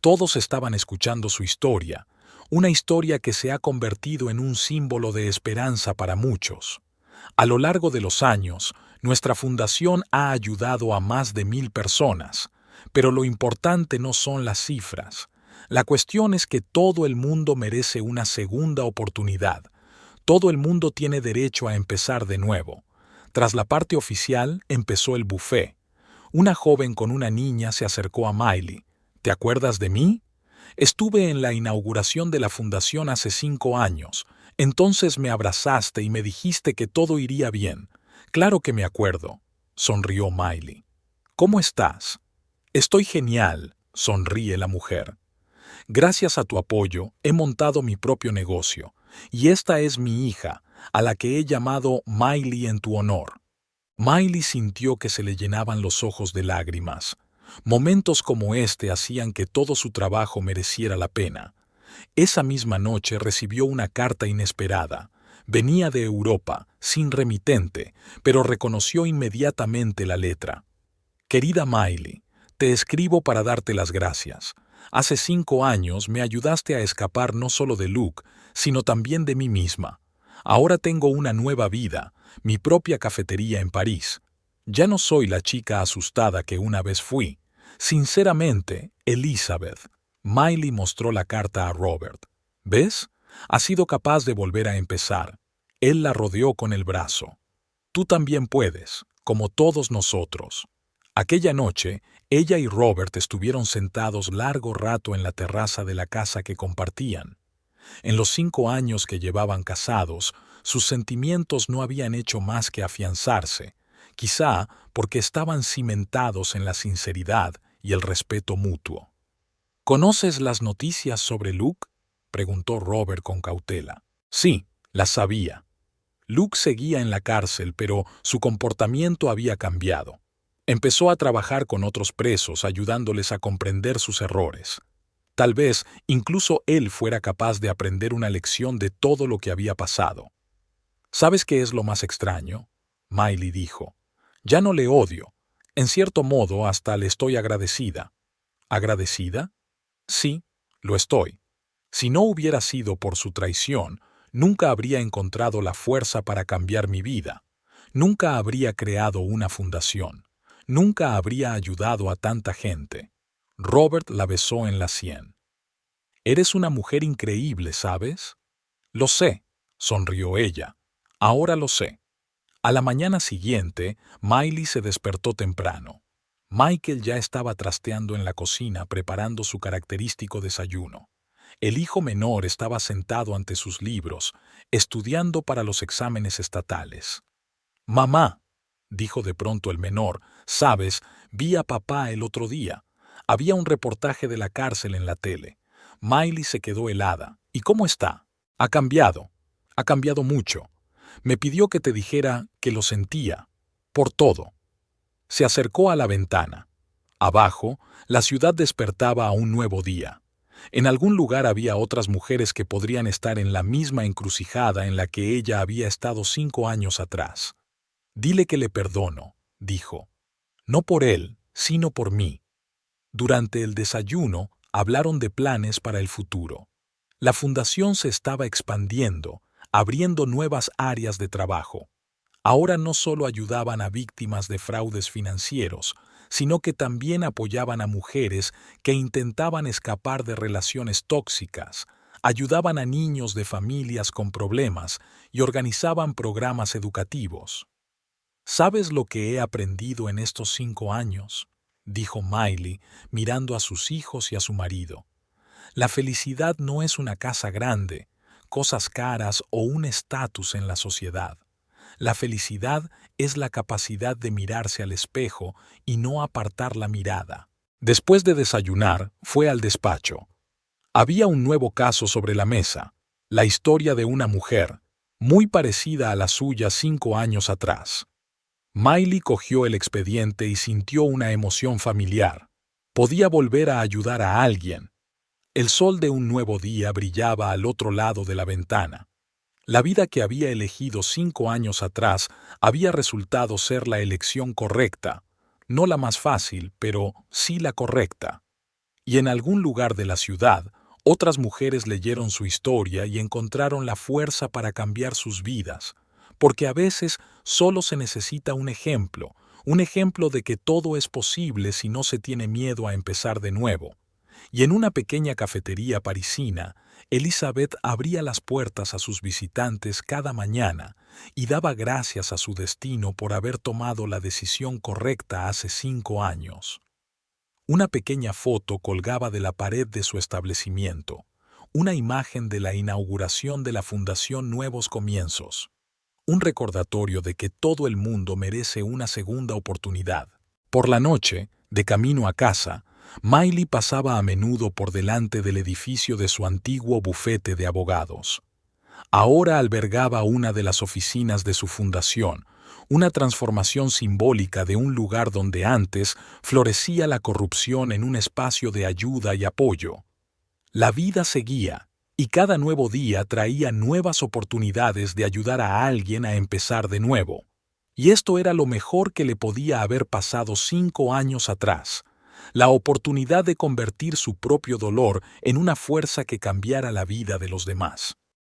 Todos estaban escuchando su historia, una historia que se ha convertido en un símbolo de esperanza para muchos. A lo largo de los años, nuestra fundación ha ayudado a más de 1000 personas, pero lo importante no son las cifras. La cuestión es que todo el mundo merece una segunda oportunidad. Todo el mundo tiene derecho a empezar de nuevo. Tras la parte oficial, empezó el buffet. Una joven con una niña se acercó a Miley. ¿Te acuerdas de mí? Estuve en la inauguración de la fundación hace 5 años. Entonces me abrazaste y me dijiste que todo iría bien. Claro que me acuerdo, sonrió Miley. ¿Cómo estás? Estoy genial, sonríe la mujer. Gracias a tu apoyo, he montado mi propio negocio, y esta es mi hija, a la que he llamado Miley en tu honor. Miley sintió que se le llenaban los ojos de lágrimas. Momentos como este hacían que todo su trabajo mereciera la pena. Esa misma noche recibió una carta inesperada. Venía de Europa, sin remitente, pero reconoció inmediatamente la letra. Querida Miley, te escribo para darte las gracias. Hace 5 años me ayudaste a escapar no solo de Luke, sino también de mí misma. Ahora tengo una nueva vida, mi propia cafetería en París. Ya no soy la chica asustada que una vez fui. Sinceramente, Elizabeth. Miley mostró la carta a Robert. ¿Ves? Has sido capaz de volver a empezar. Él la rodeó con el brazo. Tú también puedes, como todos nosotros. Aquella noche, ella y Robert estuvieron sentados largo rato en la terraza de la casa que compartían. En los 5 años que llevaban casados, sus sentimientos no habían hecho más que afianzarse, quizá porque estaban cimentados en la sinceridad y el respeto mutuo. ¿Conoces las noticias sobre Luke?, preguntó Robert con cautela. Sí, las sabía. Luke seguía en la cárcel, pero su comportamiento había cambiado. Empezó a trabajar con otros presos, ayudándoles a comprender sus errores. Tal vez incluso él fuera capaz de aprender una lección de todo lo que había pasado. ¿Sabes qué es lo más extraño?, Miley dijo. Ya no le odio. En cierto modo, hasta le estoy agradecida. ¿Agradecida? Sí, lo estoy. Si no hubiera sido por su traición, nunca habría encontrado la fuerza para cambiar mi vida. Nunca habría creado una fundación. Nunca habría ayudado a tanta gente. Robert la besó en la sien. Eres una mujer increíble, ¿sabes? Lo sé, sonrió ella. Ahora lo sé. A la mañana siguiente, Miley se despertó temprano. Michael ya estaba trasteando en la cocina preparando su característico desayuno. El hijo menor estaba sentado ante sus libros, estudiando para los exámenes estatales. «Mamá», dijo de pronto el menor, «sabes, vi a papá el otro día. Había un reportaje de la cárcel en la tele». Miley se quedó helada. «¿Y cómo está?» «Ha cambiado. Ha cambiado mucho. Me pidió que te dijera que lo sentía. Por todo». Se acercó a la ventana. Abajo, la ciudad despertaba a un nuevo día. En algún lugar había otras mujeres que podrían estar en la misma encrucijada en la que ella había estado 5 años atrás. «Dile que le perdono», dijo. «No por él, sino por mí». Durante el desayuno, hablaron de planes para el futuro. La fundación se estaba expandiendo, abriendo nuevas áreas de trabajo. Ahora no solo ayudaban a víctimas de fraudes financieros, sino que también apoyaban a mujeres que intentaban escapar de relaciones tóxicas, ayudaban a niños de familias con problemas y organizaban programas educativos. «¿Sabes lo que he aprendido en estos 5 años?», dijo Miley, mirando a sus hijos y a su marido. «La felicidad no es una casa grande, cosas caras o un estatus en la sociedad. La felicidad es la capacidad de mirarse al espejo y no apartar la mirada». Después de desayunar, fue al despacho. Había un nuevo caso sobre la mesa, la historia de una mujer, muy parecida a la suya 5 años atrás. Miley cogió el expediente y sintió una emoción familiar. Podía volver a ayudar a alguien. El sol de un nuevo día brillaba al otro lado de la ventana. La vida que había elegido 5 años atrás había resultado ser la elección correcta, no la más fácil, pero sí la correcta. Y en algún lugar de la ciudad, otras mujeres leyeron su historia y encontraron la fuerza para cambiar sus vidas, porque a veces solo se necesita un ejemplo de que todo es posible si no se tiene miedo a empezar de nuevo. Y en una pequeña cafetería parisina, Elizabeth abría las puertas a sus visitantes cada mañana y daba gracias a su destino por haber tomado la decisión correcta hace 5 años. Una pequeña foto colgaba de la pared de su establecimiento, una imagen de la inauguración de la Fundación Nuevos Comienzos, un recordatorio de que todo el mundo merece una segunda oportunidad. Por la noche, de camino a casa, Miley pasaba a menudo por delante del edificio de su antiguo bufete de abogados. Ahora albergaba una de las oficinas de su fundación, una transformación simbólica de un lugar donde antes florecía la corrupción en un espacio de ayuda y apoyo. La vida seguía, y cada nuevo día traía nuevas oportunidades de ayudar a alguien a empezar de nuevo. Y esto era lo mejor que le podía haber pasado 5 años atrás, la oportunidad de convertir su propio dolor en una fuerza que cambiara la vida de los demás.